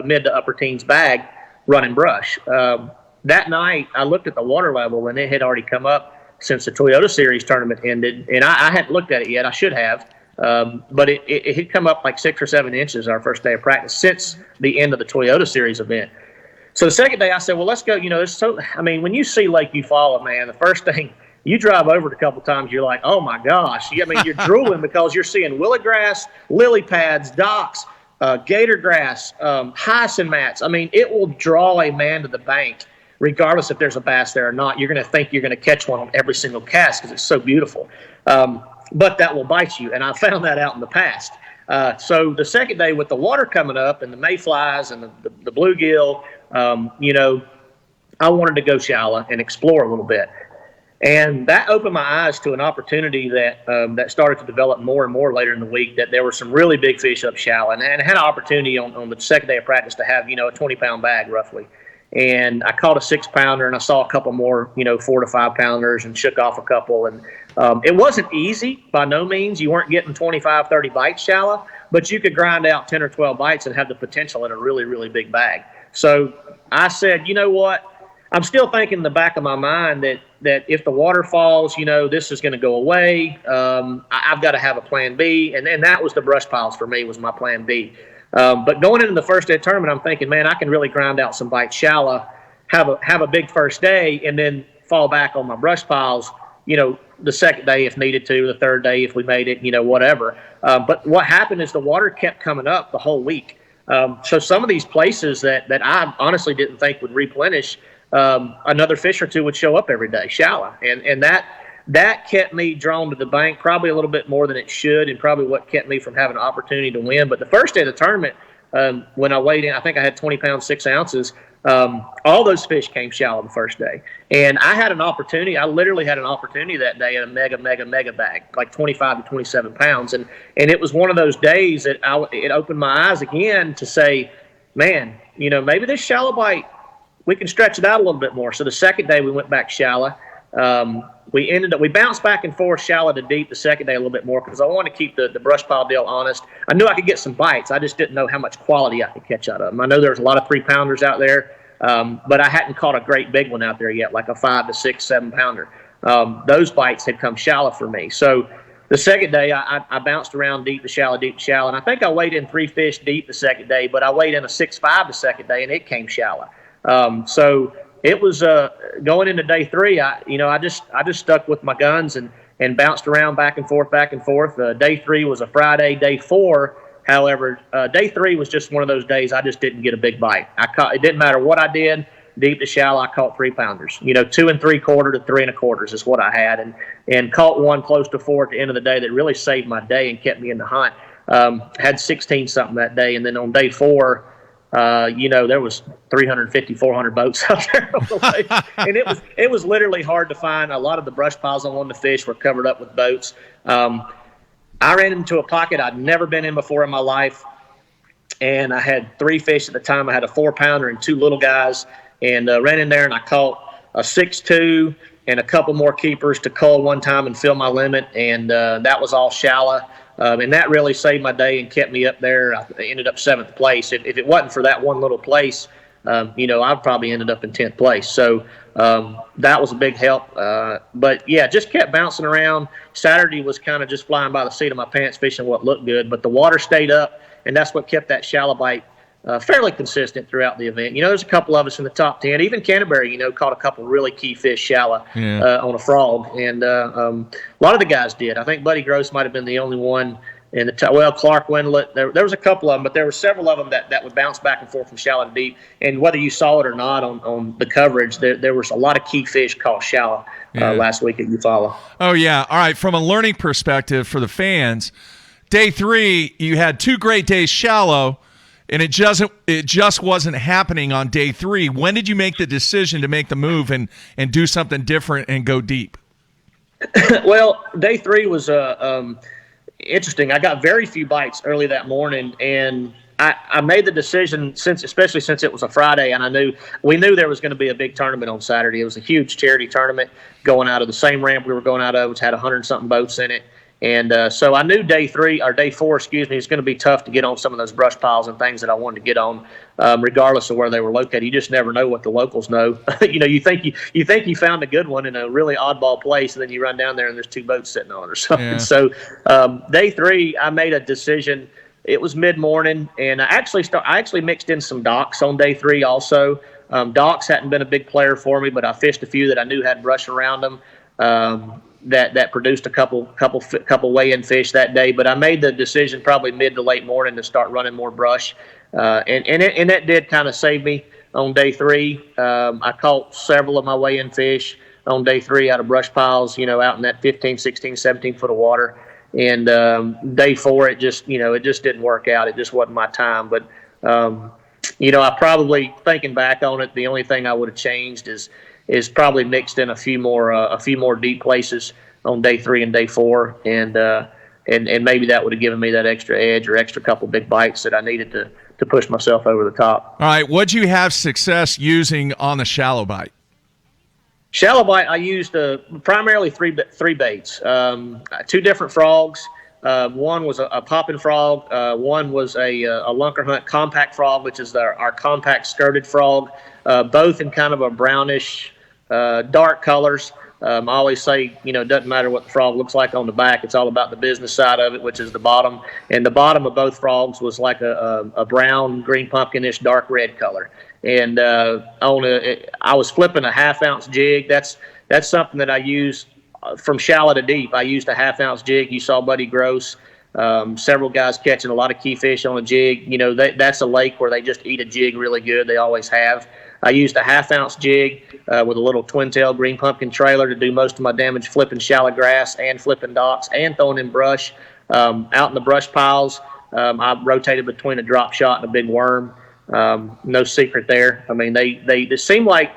mid to upper teens bag running brush. That night, I looked at the water level, and it had already come up since the Toyota Series tournament ended. And I hadn't looked at it yet. I should have. But it had come up like 6 or 7 inches our first day of practice since the end of the Toyota Series event. So the second day, I said, well, let's go. When you see Lake Eufaula, man, the first thing, you drive over it a couple times, you're like, oh, my gosh. You're drooling because you're seeing willow grass, lily pads, docks, gator grass, hyacinth mats. It will draw a man to the bank, regardless if there's a bass there or not. You're going to think you're going to catch one on every single cast because it's so beautiful. But that will bite you, and I found that out in the past. So the second day with the water coming up and the mayflies and the bluegill, I wanted to go shallow and explore a little bit. And that opened my eyes to an opportunity that started to develop more and more later in the week, that there were some really big fish up shallow. And I had an opportunity on the second day of practice to have, a 20-pound bag roughly. And I caught a 6-pounder, and I saw a couple more, 4 to 5 pounders, and shook off a couple. And it wasn't easy by no means. You weren't getting 25, 30 bites shallow, but you could grind out 10 or 12 bites and have the potential in a really, really big bag. So I said, you know what? I'm still thinking in the back of my mind that if the water falls, this is going to go away. I've got to have a plan B. And that was the brush piles for me, was my plan B. But going into the first day tournament, I'm thinking, man, I can really grind out some bites shallow, have a big first day, and then fall back on my brush piles, the second day if needed to, the third day if we made it, whatever. But what happened is the water kept coming up the whole week. So some of these places that I honestly didn't think would replenish, another fish or two would show up every day, shallow. And that kept me drawn to the bank probably a little bit more than it should, and probably what kept me from having an opportunity to win. But the first day of the tournament, when I weighed in, I think I had 20 pounds, 6 ounces. All those fish came shallow the first day. And I had an opportunity. I literally had an opportunity that day in a mega bag, like 25 to 27 pounds. And it was one of those days that it opened my eyes again to say, man, maybe this shallow bite, we can stretch it out a little bit more. So the second day we went back shallow. We bounced back and forth shallow to deep the second day a little bit more because I wanted to keep the brush pile deal honest. I knew I could get some bites. I just didn't know how much quality I could catch out of them. I know there's a lot of 3-pounders out there, but I hadn't caught a great big one out there yet, like a 5 to 6, 7-pounder. Those bites had come shallow for me. So the second day I bounced around deep to shallow, and I think I weighed in 3 fish deep the second day, but I weighed in a 6.5 the second day, and it came shallow. So it was going into day 3. I just stuck with my guns and bounced around back and forth. Day 3 was a Friday. Day 4, however, day 3 was just one of those days I just didn't get a big bite. It didn't matter what I did, deep to shallow, I caught 3-pounders. 2 3/4 to 3 1/4 is what I had, and caught one close to 4 at the end of the day that really saved my day and kept me in the hunt. Had 16 something that day, and then on day 4. There was 350, 400 boats out there on the lake. And it was literally hard to find. A lot of the brush piles I wanted to fish were covered up with boats. I ran into a pocket I'd never been in before in my life, and I had 3 fish at the time. I had a 4-pounder and 2 little guys, and ran in there, and I caught a 6.2 and a couple more keepers to cull one time and fill my limit, and that was all shallow. And that really saved my day and kept me up there. I ended up 7th place. If it wasn't for that one little place, I'd probably ended up in 10th place. So that was a big help. But, yeah, just kept bouncing around. Saturday was kind of just flying by the seat of my pants, fishing what looked good. But the water stayed up, and that's what kept that shallow bite fairly consistent throughout the event. There's a couple of us in the top 10. Even Canterbury, caught a couple really key fish shallow on a frog. And a lot of the guys did. I think Buddy Gross might have been the only one in the top. Well, Clark Wendlet. There was a couple of them, but there were several of them that would bounce back and forth from shallow to deep. And whether you saw it or not on the coverage, there was a lot of key fish caught shallow last week at Eufaula. Oh, yeah. All right. From a learning perspective for the fans, day 3, you had 2 great days shallow, and it just wasn't happening on day 3. When did you make the decision to make the move and do something different and go deep? Well, day 3 was interesting. I got very few bites early that morning, and I made the decision, especially since it was a Friday, and we knew there was going to be a big tournament on Saturday. It was a huge charity tournament going out of the same ramp we were going out of, which had 100-something boats in it. And so I knew day 4, excuse me, is going to be tough to get on some of those brush piles and things that I wanted to get on, regardless of where they were located. You just never know what the locals know. You think you found a good one in a really oddball place, and then you run down there and there's 2 boats sitting on it or something. Yeah. So day 3, I made a decision. It was mid-morning, and I actually mixed in some docks on day 3 also. Docks hadn't been a big player for me, but I fished a few that I knew had brush around them. That produced a couple weigh-in fish that day, but I made the decision probably mid to late morning to start running more brush, and that did kind of save me on day 3. I caught several of my weigh-in fish on day 3 out of brush piles, out in that 15, 16, 17 foot of water. And day 4, it just didn't work out. It just wasn't my time. But I probably, thinking back on it, the only thing I would have changed is probably mixed in a few more deep places on day 3 and day 4, and maybe that would have given me that extra edge or extra couple big bites that I needed to push myself over the top. All right, what'd you have success using on the shallow bite? Shallow bite, I used primarily three baits. 2 different frogs. One was a popping frog. One was a lunker hunt compact frog, which is our compact skirted frog. Both in kind of a brownish, dark colors. I always say, it doesn't matter what the frog looks like on the back. It's all about the business side of it, which is the bottom. And the bottom of both frogs was like a brown, green pumpkinish, dark red color. And I was flipping a 1/2 ounce jig. That's something that I use from shallow to deep. I used a 1/2 ounce jig. You saw Buddy Gross. Several guys catching a lot of key fish on a jig. That's a lake where they just eat a jig really good. They always have. I used a 1/2 ounce jig with a little twin-tail green pumpkin trailer to do most of my damage flipping shallow grass and flipping docks and throwing in brush. Out in the brush piles, I rotated between a drop shot and a big worm. No secret there. I mean, they seemed like,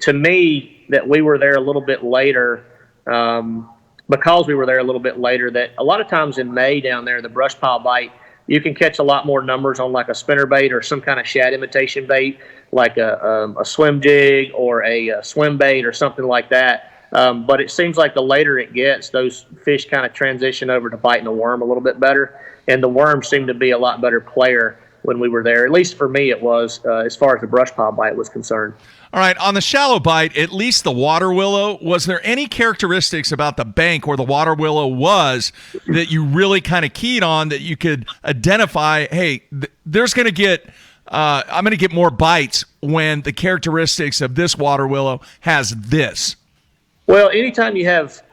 to me, that we were there a little bit later, because we were there a little bit later, that a lot of times in May down there, the brush pile bite, you can catch a lot more numbers on like a spinner bait or some kind of shad imitation bait, like a swim jig or a swim bait or something like that. But it seems like the later it gets, those fish kind of transition over to biting a worm a little bit better. And the worm seemed to be a lot better player when we were there. At least for me, it was, as far as the brush pile bite was concerned. All right, on the shallow bite, at least the water willow, was there any characteristics about the bank where the water willow was that you really kind of keyed on, that you could identify, hey, there's going to get, I'm going to get more bites when the characteristics of this water willow has this? Well, anytime you have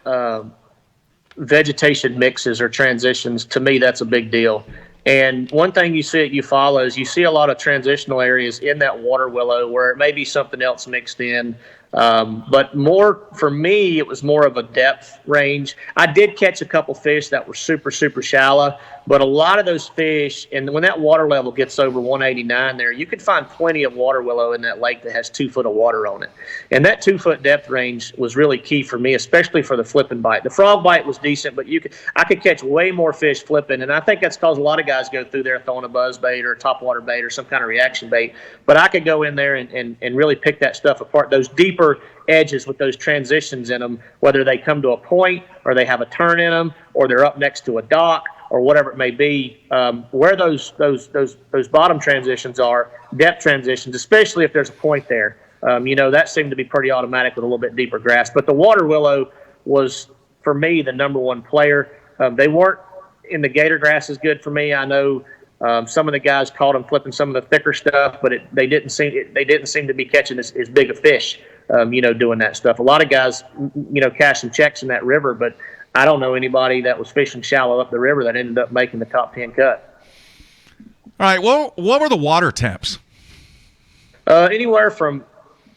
vegetation mixes or transitions, to me, that's a big deal. And one thing you see at Eufaula is you see a lot of transitional areas in that water willow where it may be something else mixed in. But more, for me, it was more of a depth range. I did catch a couple fish that were super, super shallow, but a lot of those fish, and when that water level gets over 189 there, you can find plenty of water willow in that lake that has 2 foot of water on it. And that 2 foot depth range was really key for me, especially for the flipping bite. The frog bite was decent, but I could catch way more fish flipping, and I think that's because a lot of guys go through there throwing a buzz bait or a topwater bait or some kind of reaction bait. But I could go in there and really pick that stuff apart. Those deeper edges with those transitions in them, whether they come to a point or they have a turn in them or they're up next to a dock or whatever it may be, where those bottom transitions are, depth transitions, especially if there's a point there, that seemed to be pretty automatic with a little bit deeper grass. But the water willow was, for me, the number one player. They weren't in the gator grass as good for me. I know some of the guys caught them flipping some of the thicker stuff, but they didn't seem to be catching as big a fish, doing that stuff. A lot of guys, cash some checks in that river, but I don't know anybody that was fishing shallow up the river that ended up making the top 10 cut. All right, well, what were the water temps? Anywhere from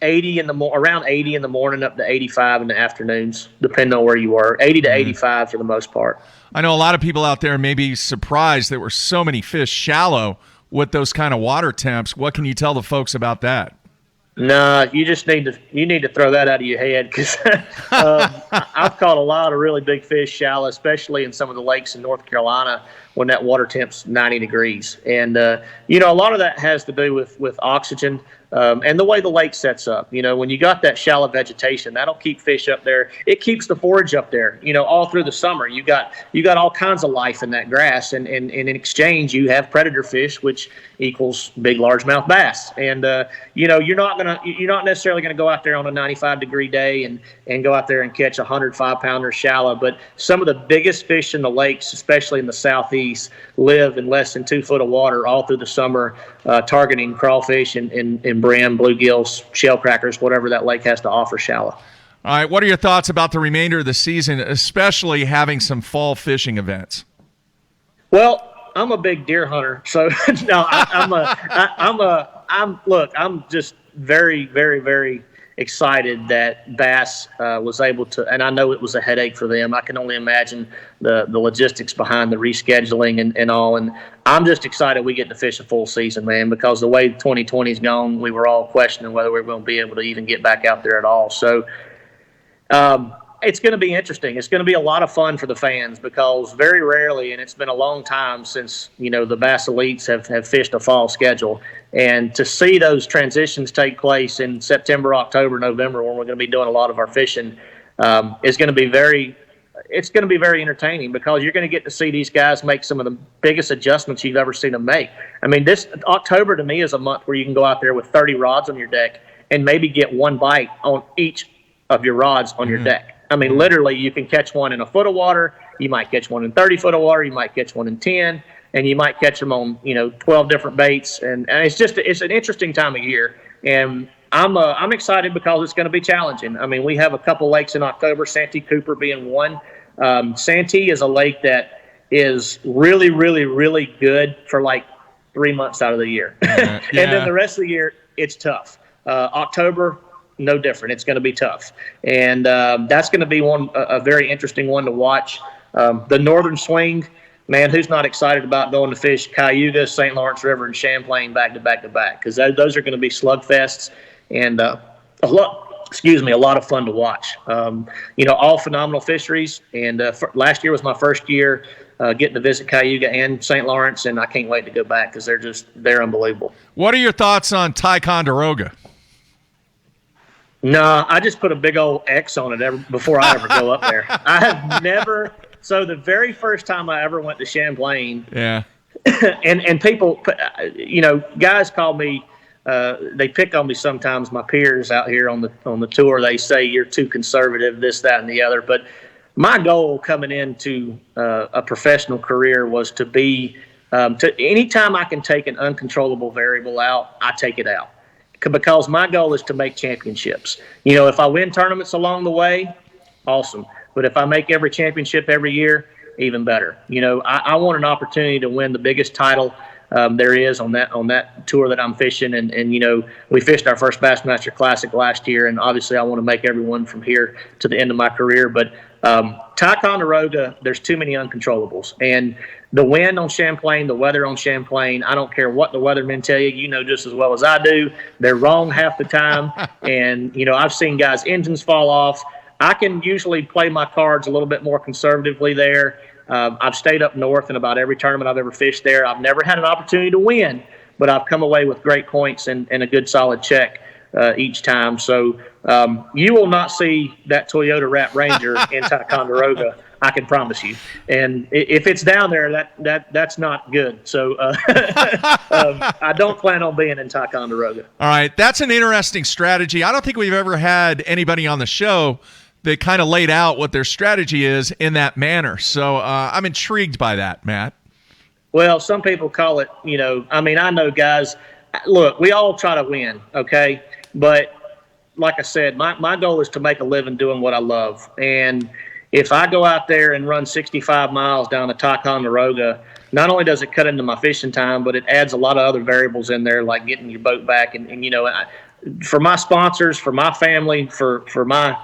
around 80 in the morning up to 85 in the afternoons, depending on where you were. 80 to 85 for the most part. I know a lot of people out there may be surprised there were so many fish shallow with those kind of water temps. What can you tell the folks about that? No, you just need to throw that out of your head, because I've caught a lot of really big fish shallow, especially in some of the lakes in North Carolina when that water temp's 90 degrees. And, a lot of that has to do with oxygen. and the way the lake sets up. When you got that shallow vegetation, that'll keep fish up there. It keeps the forage up there, all through the summer. You got all kinds of life in that grass, and in exchange, you have predator fish, which equals big largemouth bass. And you're not necessarily gonna go out there on a 95-degree day and go out there and catch 100 5-pounder shallow, but some of the biggest fish in the lakes, especially in the southeast, live in less than 2 foot of water all through the summer, targeting crawfish and brim, bluegills, shellcrackers, whatever that lake has to offer shallow. All right, what are your thoughts about the remainder of the season, especially having some fall fishing events? Well, I'm a big deer hunter, so no, I'm just very, very, very excited that Bass was able to, and I know it was a headache for them. I can only imagine the logistics behind the rescheduling and all. And I'm just excited we get to fish a full season, man, because the way 2020's gone, we were all questioning whether we were going to be able to even get back out there at all. So it's going to be interesting. It's going to be a lot of fun for the fans, because very rarely, and it's been a long time since, the Bass Elites have fished a fall schedule. And to see those transitions take place in September, October, November, when we're going to be doing a lot of our fishing, is going to be very entertaining, because you're going to get to see these guys make some of the biggest adjustments you've ever seen them make. I mean, this October to me is a month where you can go out there with 30 rods on your deck and maybe get one bite on each of your rods on your deck. I mean, literally, you can catch one in a foot of water. You might catch one in 30 foot of water. You might catch one in 10, and you might catch them on 12 different baits. And it's an interesting time of year. And I'm excited because it's going to be challenging. I mean, we have a couple lakes in October, Santee Cooper being one. Santee is a lake that is really, really, really good for like 3 months out of the year. And then the rest of the year, it's tough. October, no different. It's going to be tough. And that's going to be a very interesting one to watch. The Northern Swing, man, who's not excited about going to fish Cayuga, St. Lawrence River, and Champlain back to back to back? Because those are going to be slugfests and a lot of fun to watch. All phenomenal fisheries. And last year was my first year getting to visit Cayuga and St. Lawrence, and I can't wait to go back because they're unbelievable. What are your thoughts on Ticonderoga? No, I just put a big old X on it before I ever go up there. I have never. So the very first time I ever went to Champlain, and people, guys call me. They pick on me sometimes. My peers out here on the tour, they say you're too conservative, this, that, and the other. But my goal coming into a professional career was to be anytime I can take an uncontrollable variable out, I take it out. Because my goal is to make championships. If I win tournaments along the way, awesome. But if I make every championship every year, even better. I want an opportunity to win the biggest title there is on that tour that I'm fishing. And we fished our first Bassmaster Classic last year, and obviously I want to make everyone from here to the end of my career. But Ticonderoga, there's too many uncontrollables. And the wind on Champlain, the weather on Champlain, I don't care what the weathermen tell you, you know just as well as I do. They're wrong half the time. And, I've seen guys' engines fall off. I can usually play my cards a little bit more conservatively there. I've stayed up north in about every tournament I've ever fished there. I've never had an opportunity to win, but I've come away with great points and a good solid check each time. So you will not see that Toyota Rat Ranger in Ticonderoga, I can promise you. And if it's down there, that's not good. So I don't plan on being in Ticonderoga. All right, that's an interesting strategy. I don't think we've ever had anybody on the show that kind of laid out what their strategy is in that manner. So I'm intrigued by that, Matt. Well, some people call it, I know guys, look, we all try to win, okay? But like I said, my goal is to make a living doing what I love. And if I go out there and run 65 miles down the Ticonderoga, not only does it cut into my fishing time, but it adds a lot of other variables in there, like getting your boat back. And for my sponsors, for my family, for my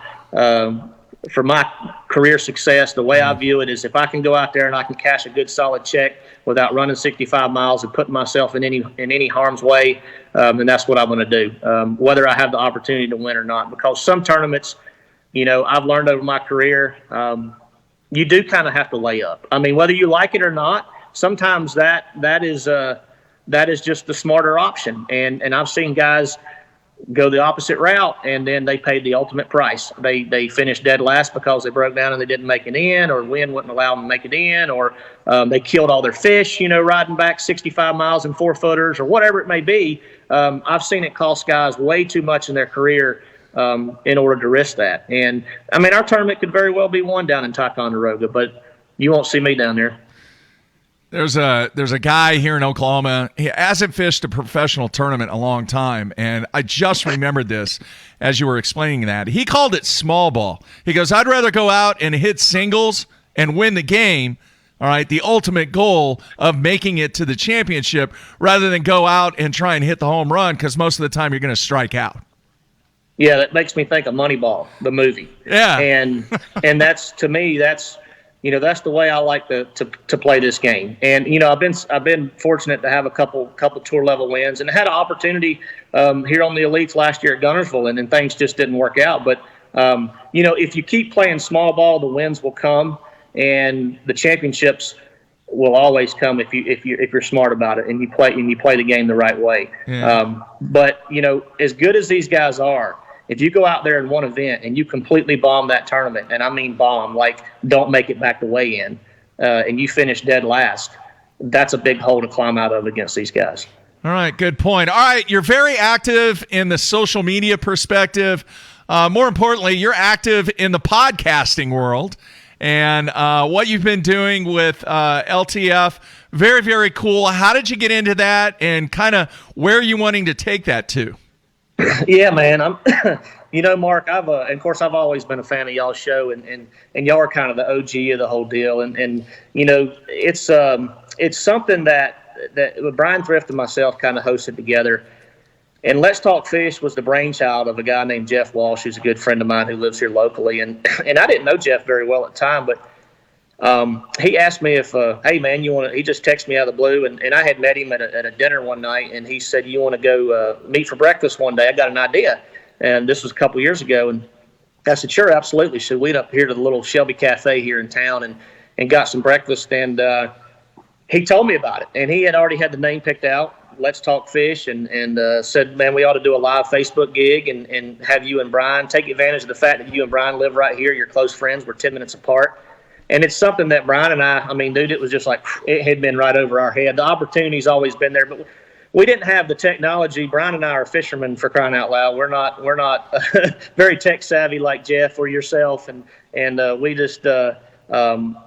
career success, the way I view it is if I can go out there and I can cash a good solid check without running 65 miles and putting myself in any harm's way, then that's what I'm going to do, whether I have the opportunity to win or not. Because some tournaments, I've learned over my career, you do kind of have to lay up. I mean, whether you like it or not, sometimes that is just the smarter option. And I've seen guys go the opposite route, and then they paid the ultimate price. They finished dead last because they broke down and they didn't make it in, or wind wouldn't allow them to make it in, or they killed all their fish, riding back 65 miles in 4-footers or whatever it may be. I've seen it cost guys way too much in their career in order to risk that. And I mean, our tournament could very well be won down in Ticonderoga, but you won't see me down there. There's a guy here in Oklahoma. He hasn't fished a professional tournament in a long time, and I just remembered this as you were explaining that. He called it small ball. He goes, I'd rather go out and hit singles and win the game, all right, the ultimate goal of making it to the championship, rather than go out and try and hit the home run, because most of the time you're going to strike out. Yeah, that makes me think of Moneyball, the movie. Yeah. And that's, to me, that's the way I like to play this game. And I've been fortunate to have a couple tour level wins, and I had an opportunity here on the Elites last year at Gunnersville, and things just didn't work out. But if you keep playing small ball, the wins will come, and the championships will always come if you're smart about it and you play the game the right way. Yeah. But as good as these guys are, if you go out there in one event and you completely bomb that tournament, and I mean bomb, like don't make it back to weigh-in, and you finish dead last, that's a big hole to climb out of against these guys. All right, good point. All right, you're very active in the social media perspective. More importantly, you're active in the podcasting world. And what you've been doing with LTF, very, very cool. How did you get into that, and kind of where are you wanting to take that to? Yeah, man. I'm, Mark, of course, I've always been a fan of y'all's show, and y'all are kind of the OG of the whole deal. And it's something that Bryan Thrift and myself kind of hosted together. And Let's Talk Fish was the brainchild of a guy named Jeff Walsh, who's a good friend of mine who lives here locally. And I didn't know Jeff very well at the time, but he asked me if, hey, man, he just texted me out of the blue. And I had met him at a dinner one night, and he said, you want to go meet for breakfast one day? I got an idea. And this was a couple years ago. And I said, sure, absolutely. So we went up here to the little Shelby Cafe here in town and got some breakfast. And he told me about it. And he had already had the name picked out, Let's Talk Fish, and said, man, we ought to do a live Facebook gig and have you and Bryan take advantage of the fact that you and Bryan live right here. You're close friends. We're 10 minutes apart. And it's something that Bryan and I mean, dude, it was just like it had been right over our head. The opportunity's always been there, but we didn't have the technology. Bryan and I are fishermen, for crying out loud. We're not very tech savvy like Jeff or yourself, and we just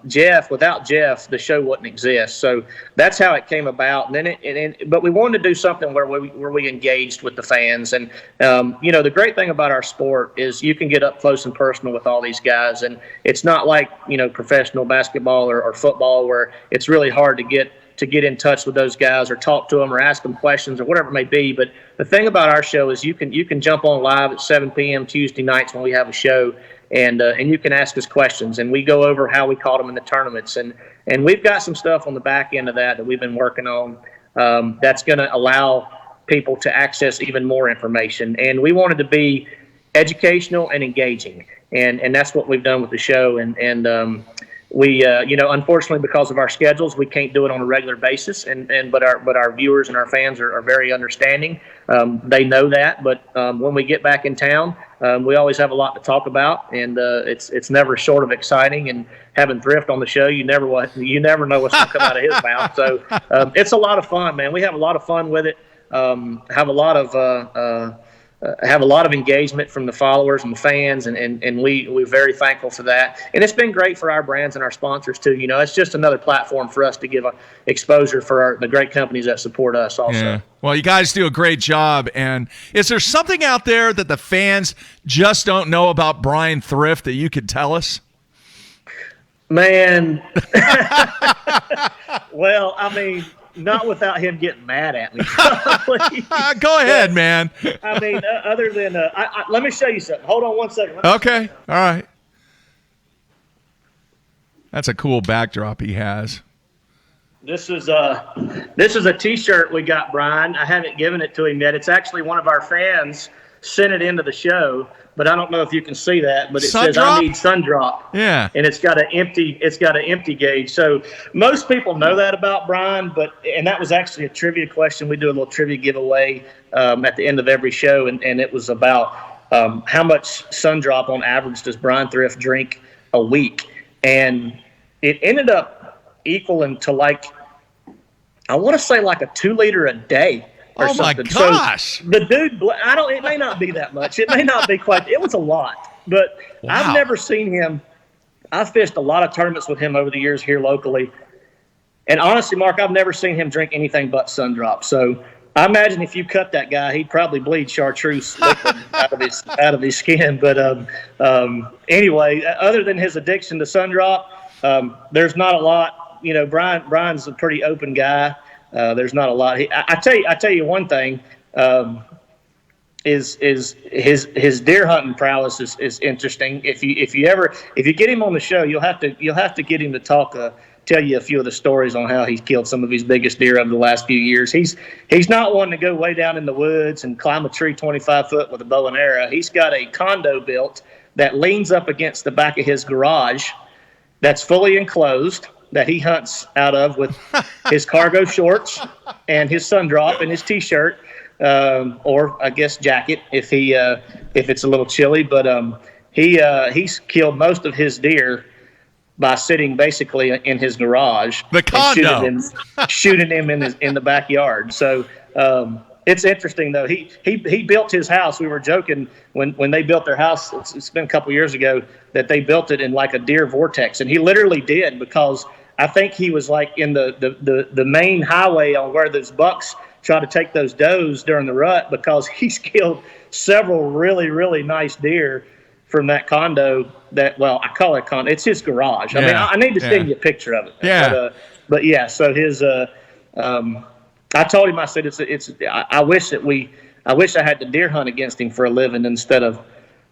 Jeff, without Jeff, the show wouldn't exist. So that's how it came about. And then but we wanted to do something where we engaged with the fans. And the great thing about our sport is you can get up close and personal with all these guys. And it's not like professional basketball or football, where it's really hard to get in touch with those guys or talk to them or ask them questions or whatever it may be. But the thing about our show is you can jump on live at 7 p.m. Tuesday nights when we have a show. And you can ask us questions, and we go over how we caught them in the tournaments, and we've got some stuff on the back end of that we've been working on that's going to allow people to access even more information. And we wanted to be educational and engaging, and that's what we've done with the show. And we unfortunately, because of our schedules, we can't do it on a regular basis. But our viewers and our fans are very understanding. They know that. But when we get back in town, we always have a lot to talk about, and it's never short of exciting. And having Thrift on the show, you never know what's going to come out of his mouth. So it's a lot of fun, man. We have a lot of fun with it. Have a lot of engagement from the followers and the fans, and we're very thankful for that. And it's been great for our brands and our sponsors too. It's just another platform for us to give exposure for the great companies that support us also. Yeah. Well, you guys do a great job. And is there something out there that the fans just don't know about Bryan Thrift that you could tell us? Man, well, I mean, not without him getting mad at me. Go ahead, man. I mean, other than let me show you something. Hold on one second. Okay. All right. That's a cool backdrop he has. This is a T-shirt we got, Bryan. I haven't given it to him yet. It's actually one of our fans sent it into the show, but I don't know if you can see that, but it Sun says drop? I need sun drop. Yeah. And it's got an empty gauge. So most people know that about Bryan, and that was actually a trivia question. We do a little trivia giveaway at the end of every show, and it was about how much sun drop on average does Bryan Thrift drink a week? And it ended up equaling to I want to say a 2 liter a day or Oh my something. gosh. So the dude, it may not be that much. It may not be quite, it was a lot, but Wow. I've never seen him. I've fished a lot of tournaments with him over the years here locally. And honestly, Mark, I've never seen him drink anything but sun drop. So I imagine if you cut that guy, he'd probably bleed chartreuse liquid out of his skin. But anyway, other than his addiction to sun drop, there's not a lot. Bryan's a pretty open guy. There's not a lot. I tell you one thing. Is his deer hunting prowess is interesting. If you get him on the show, you'll have to get him to tell you a few of the stories on how he's killed some of his biggest deer over the last few years. He's not one to go way down in the woods and climb a tree 25 foot with a bow and arrow. He's got a condo built that leans up against the back of his garage that's fully enclosed, that he hunts out of with his cargo shorts and his sun drop and his T-shirt, or I guess jacket if it's a little chilly. But he's killed most of his deer by sitting basically in his garage, the condo, and shooting him in the backyard. So it's interesting though. He built his house. We were joking when they built their house. It's been a couple years ago that they built it in like a deer vortex, and he literally did, because I think he was in the main highway on where those bucks try to take those does during the rut, because he's killed several really, really nice deer from that condo I call it condo. It's his garage. Yeah. I need to send you a picture of it. Yeah. But yeah, so his, I told him, I said, I wish I had to deer hunt against him for a living instead of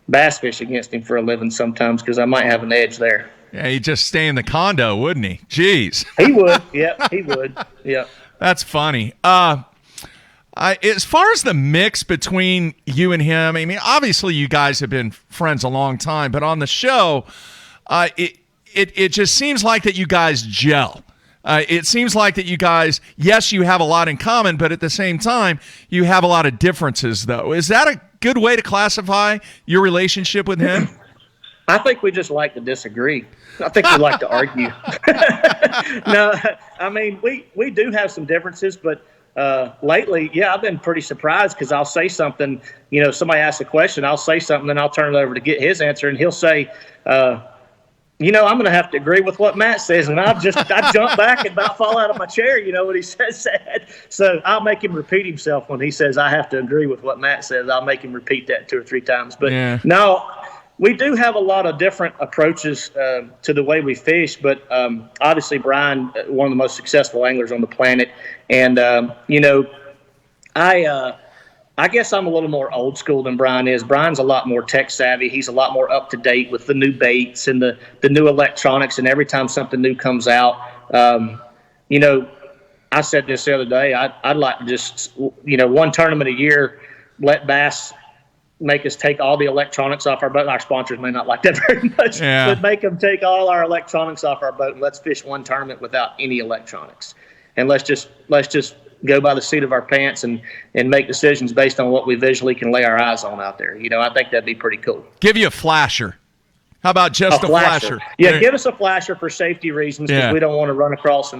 bass fish against him for a living sometimes, because I might have an edge there. Yeah, he'd just stay in the condo, wouldn't he? Jeez. He would. Yep, he would. Yep. That's funny. As far as the mix between you and him, I mean, obviously you guys have been friends a long time, but on the show, it just seems like that you guys gel. It seems like that you guys, yes, you have a lot in common, but at the same time, you have a lot of differences, though. Is that a good way to classify your relationship with him? I think we just like to disagree. I think we like to argue. No, I mean, we do have some differences, but lately, yeah, I've been pretty surprised, because I'll say something, somebody asks a question, I'll say something, then I'll turn it over to get his answer, and he'll say, I'm going to have to agree with what Matt says, and I jump back and about fall out of my chair, when he says that. So I'll make him repeat himself when he says I have to agree with what Matt says. I'll make him repeat that 2 or 3 times. But no, we do have a lot of different approaches to the way we fish, but obviously Bryan, one of the most successful anglers on the planet, and I guess I'm a little more old school than Bryan is. Bryan's a lot more tech savvy. He's a lot more up to date with the new baits and the new electronics, and every time something new comes out, I said this the other day, I'd like to just, one tournament a year, let bass make us take all the electronics off our boat. Our sponsors may not like that very much, but make them take all our electronics off our boat, and let's fish one tournament without any electronics. And let's just go by the seat of our pants and make decisions based on what we visually can lay our eyes on out there. I think that'd be pretty cool. Give you a flasher. How about just a flasher? Yeah, give us a flasher for safety reasons, because we don't want to run across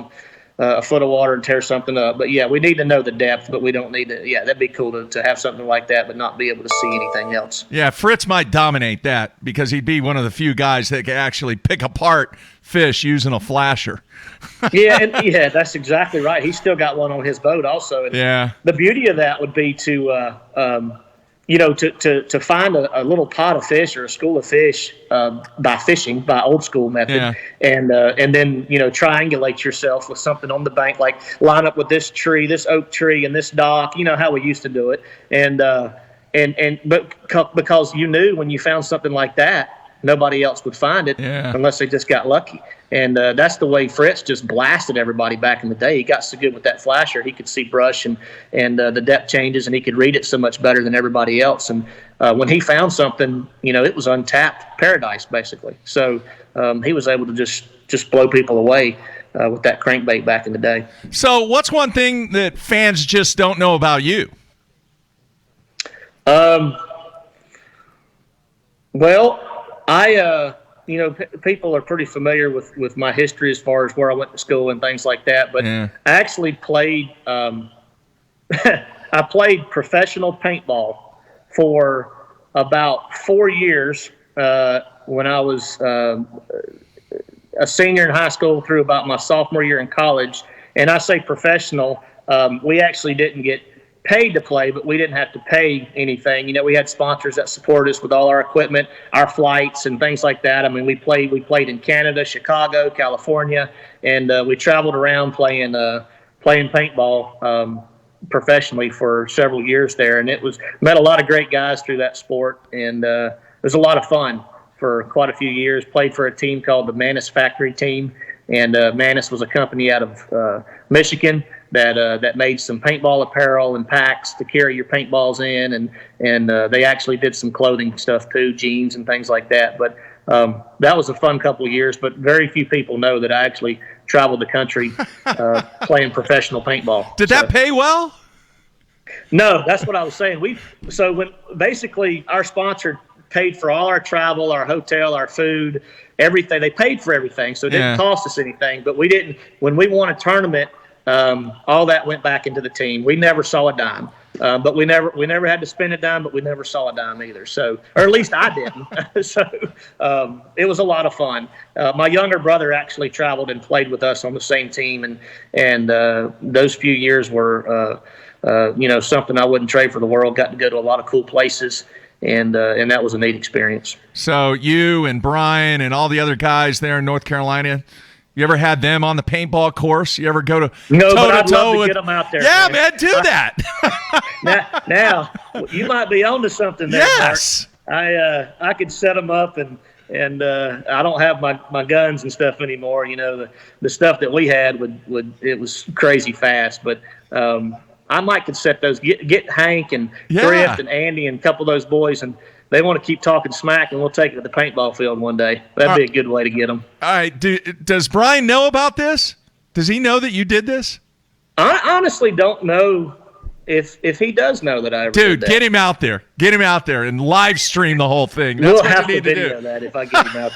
a foot of water and tear something up. But yeah, we need to know the depth, but we don't need to. Yeah, that'd be cool to have something like that, but not be able to see anything else. Yeah, Fritz might dominate that, because he'd be one of the few guys that can actually pick apart fish using a flasher. Yeah, that's exactly right. He's still got one on his boat also. And the beauty of that would be to find a little pot of fish or a school of fish by old school method, and then triangulate yourself with something on the bank, like line up with this tree, this oak tree, and this dock. How we used to do it, but because you knew when you found something like that, nobody else would find it unless they just got lucky. And that's the way Fritz just blasted everybody back in the day. He got so good with that flasher, he could see brush and the depth changes, and he could read it so much better than everybody else. And when he found something, it was untapped paradise, basically. So he was able to just blow people away with that crankbait back in the day. So what's one thing that fans just don't know about you? Well, I people are pretty familiar with my history as far as where I went to school and things like that. But I actually played I played professional paintball for about 4 years when I was a senior in high school through about my sophomore year in college. And I say professional, we actually didn't get paid to play, but we didn't have to pay anything. We had sponsors that supported us with all our equipment, our flights, and things like that. I mean, we played in Canada, Chicago, California, and we traveled around playing paintball professionally for several years there. And met a lot of great guys through that sport, and it was a lot of fun for quite a few years. Played for a team called the Manus Factory Team, and Manus was a company out of Michigan that made some paintball apparel and packs to carry your paintballs in, and they actually did some clothing stuff too, jeans and things like that. But that was a fun couple of years, but very few people know that I actually traveled the country playing professional paintball. Did that pay well? No, that's what I was saying. When basically our sponsor paid for all our travel, our hotel, our food, everything. They paid for everything, so it didn't cost us anything. But we didn't. When we won a tournament, all that went back into the team. We never saw a dime, but we never had to spend a dime, but we never saw a dime either. So, or at least I didn't. So it was a lot of fun. My younger brother actually traveled and played with us on the same team, and those few years were something I wouldn't trade for the world. Got to go to a lot of cool places. And that was a neat experience. So you and Bryan and all the other guys there in North Carolina, you ever had them on the paintball course? You ever go to no, but I'd love to get them out there. Yeah, man, do that. now, you might be onto something there. Yes, Mark. I could set them up, and I don't have my guns and stuff anymore. The stuff that we had it was crazy fast, but. I could set those. Get Hank and Thrift and Andy and a couple of those boys, and they want to keep talking smack, and we'll take it to the paintball field one day. That'd be a good way to get them. All right. Does Bryan know about this? Does he know that you did this? I honestly don't know if he does know that I ever did that. Get him out there. Get him out there and live stream the whole thing. That's we'll what have you need to to video do. That if I get him out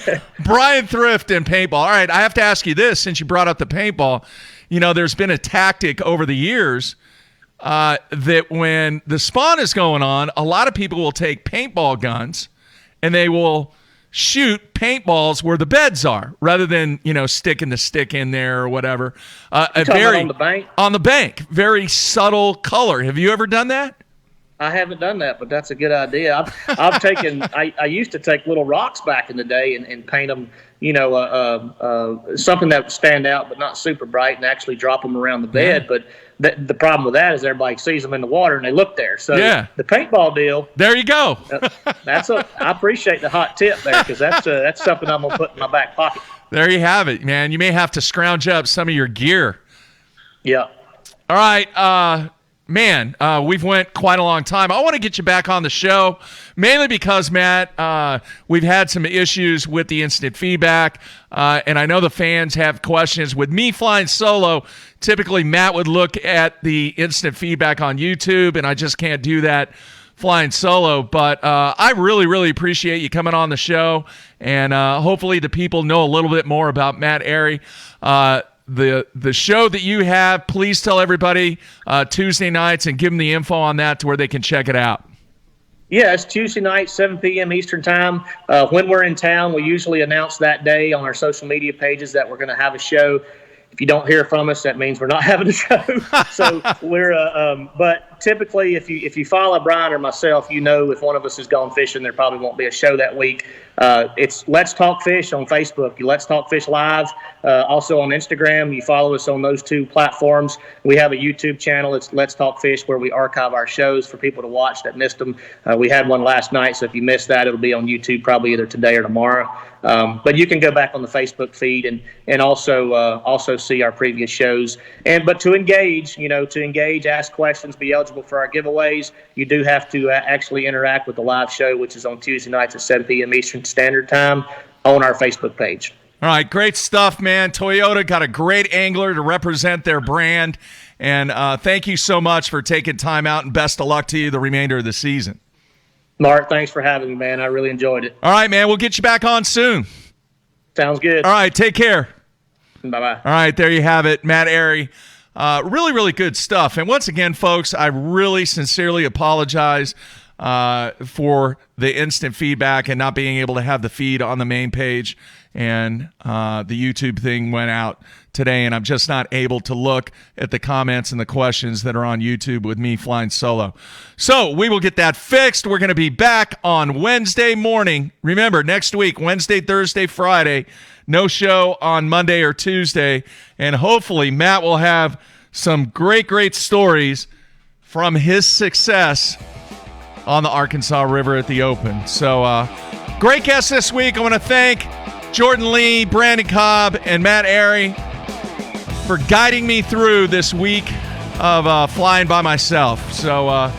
there. Bryan Thrift and paintball. All right, I have to ask you this since you brought up the paintball. There's been a tactic over the years that when the spawn is going on, a lot of people will take paintball guns and they will shoot paintballs where the beds are rather than, sticking the stick in there or whatever. On the bank? On the bank. Very subtle color. Have you ever done that? I haven't done that, but that's a good idea. I've taken. I used to take little rocks back in the day and paint them, something that would stand out but not super bright, and actually drop them around the bed. But the problem with that is everybody sees them in the water and they look there. So the paintball deal. There you go. I appreciate the hot tip there, because that's something I'm gonna put in my back pocket. There you have it, man. You may have to scrounge up some of your gear. Yeah. All right. Man, we've went quite a long time. I want to get you back on the show, mainly because, Matt, we've had some issues with the instant feedback, and I know the fans have questions. With me flying solo, typically Matt would look at the instant feedback on YouTube, and I just can't do that flying solo. But I really, really appreciate you coming on the show, and hopefully the people know a little bit more about Matt Arey. The show that you have, please tell everybody Tuesday nights and give them the info on that to where they can check it out. Yeah, it's Tuesday night, 7 p.m. Eastern time. When we're in town, we usually announce that day on our social media pages that we're going to have a show. If you don't hear from us, that means we're not having a show. So but typically, if you follow Bryan or myself, if one of us has gone fishing, there probably won't be a show that week. It's Let's Talk Fish on Facebook. Let's Talk Fish Live. Also on Instagram. You follow us on those two platforms. We have a YouTube channel. It's Let's Talk Fish, where we archive our shows for people to watch that missed them. We had one last night, so if you missed that, it'll be on YouTube probably either today or tomorrow. But you can go back on the Facebook feed and also see our previous shows. But to engage, ask questions, be eligible for our giveaways, you do have to actually interact with the live show, which is on Tuesday nights at 7 p.m. Eastern Standard Time on our Facebook page. All right, great stuff, man. Toyota got a great angler to represent their brand. And thank you so much for taking time out, and best of luck to you the remainder of the season. Mark, thanks for having me, man. I really enjoyed it. All right, man. We'll get you back on soon. Sounds good. All right, take care. Bye-bye. All right, there you have it. Matt Arey. Really, really good stuff. And once again, folks, I really sincerely apologize for the instant feedback and not being able to have the feed on the main page. And the YouTube thing went out today, and I'm just not able to look at the comments and the questions that are on YouTube with me flying solo. So we will get that fixed. We're going to be back on Wednesday morning. Remember, next week, Wednesday, Thursday, Friday, no show on Monday or Tuesday. And hopefully Matt will have some great, great stories from his success on the Arkansas River at the Open. So great guests this week. I want to thank Jordan Lee, Brandon Cobb, and Matt Arey for guiding me through this week of flying by myself. So,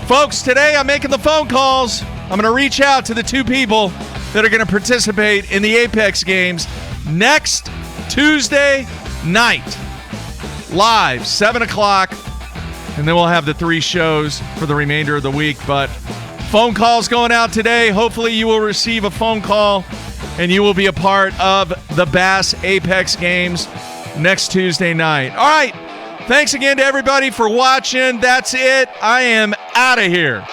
folks, today I'm making the phone calls. I'm going to reach out to the two people that are going to participate in the Apex Games next Tuesday night, live, 7 o'clock, and then we'll have the 3 shows for the remainder of the week. But phone calls going out today. Hopefully you will receive a phone call and you will be a part of the Bass Apex Games next Tuesday night. All right. Thanks again to everybody for watching. That's it. I am out of here.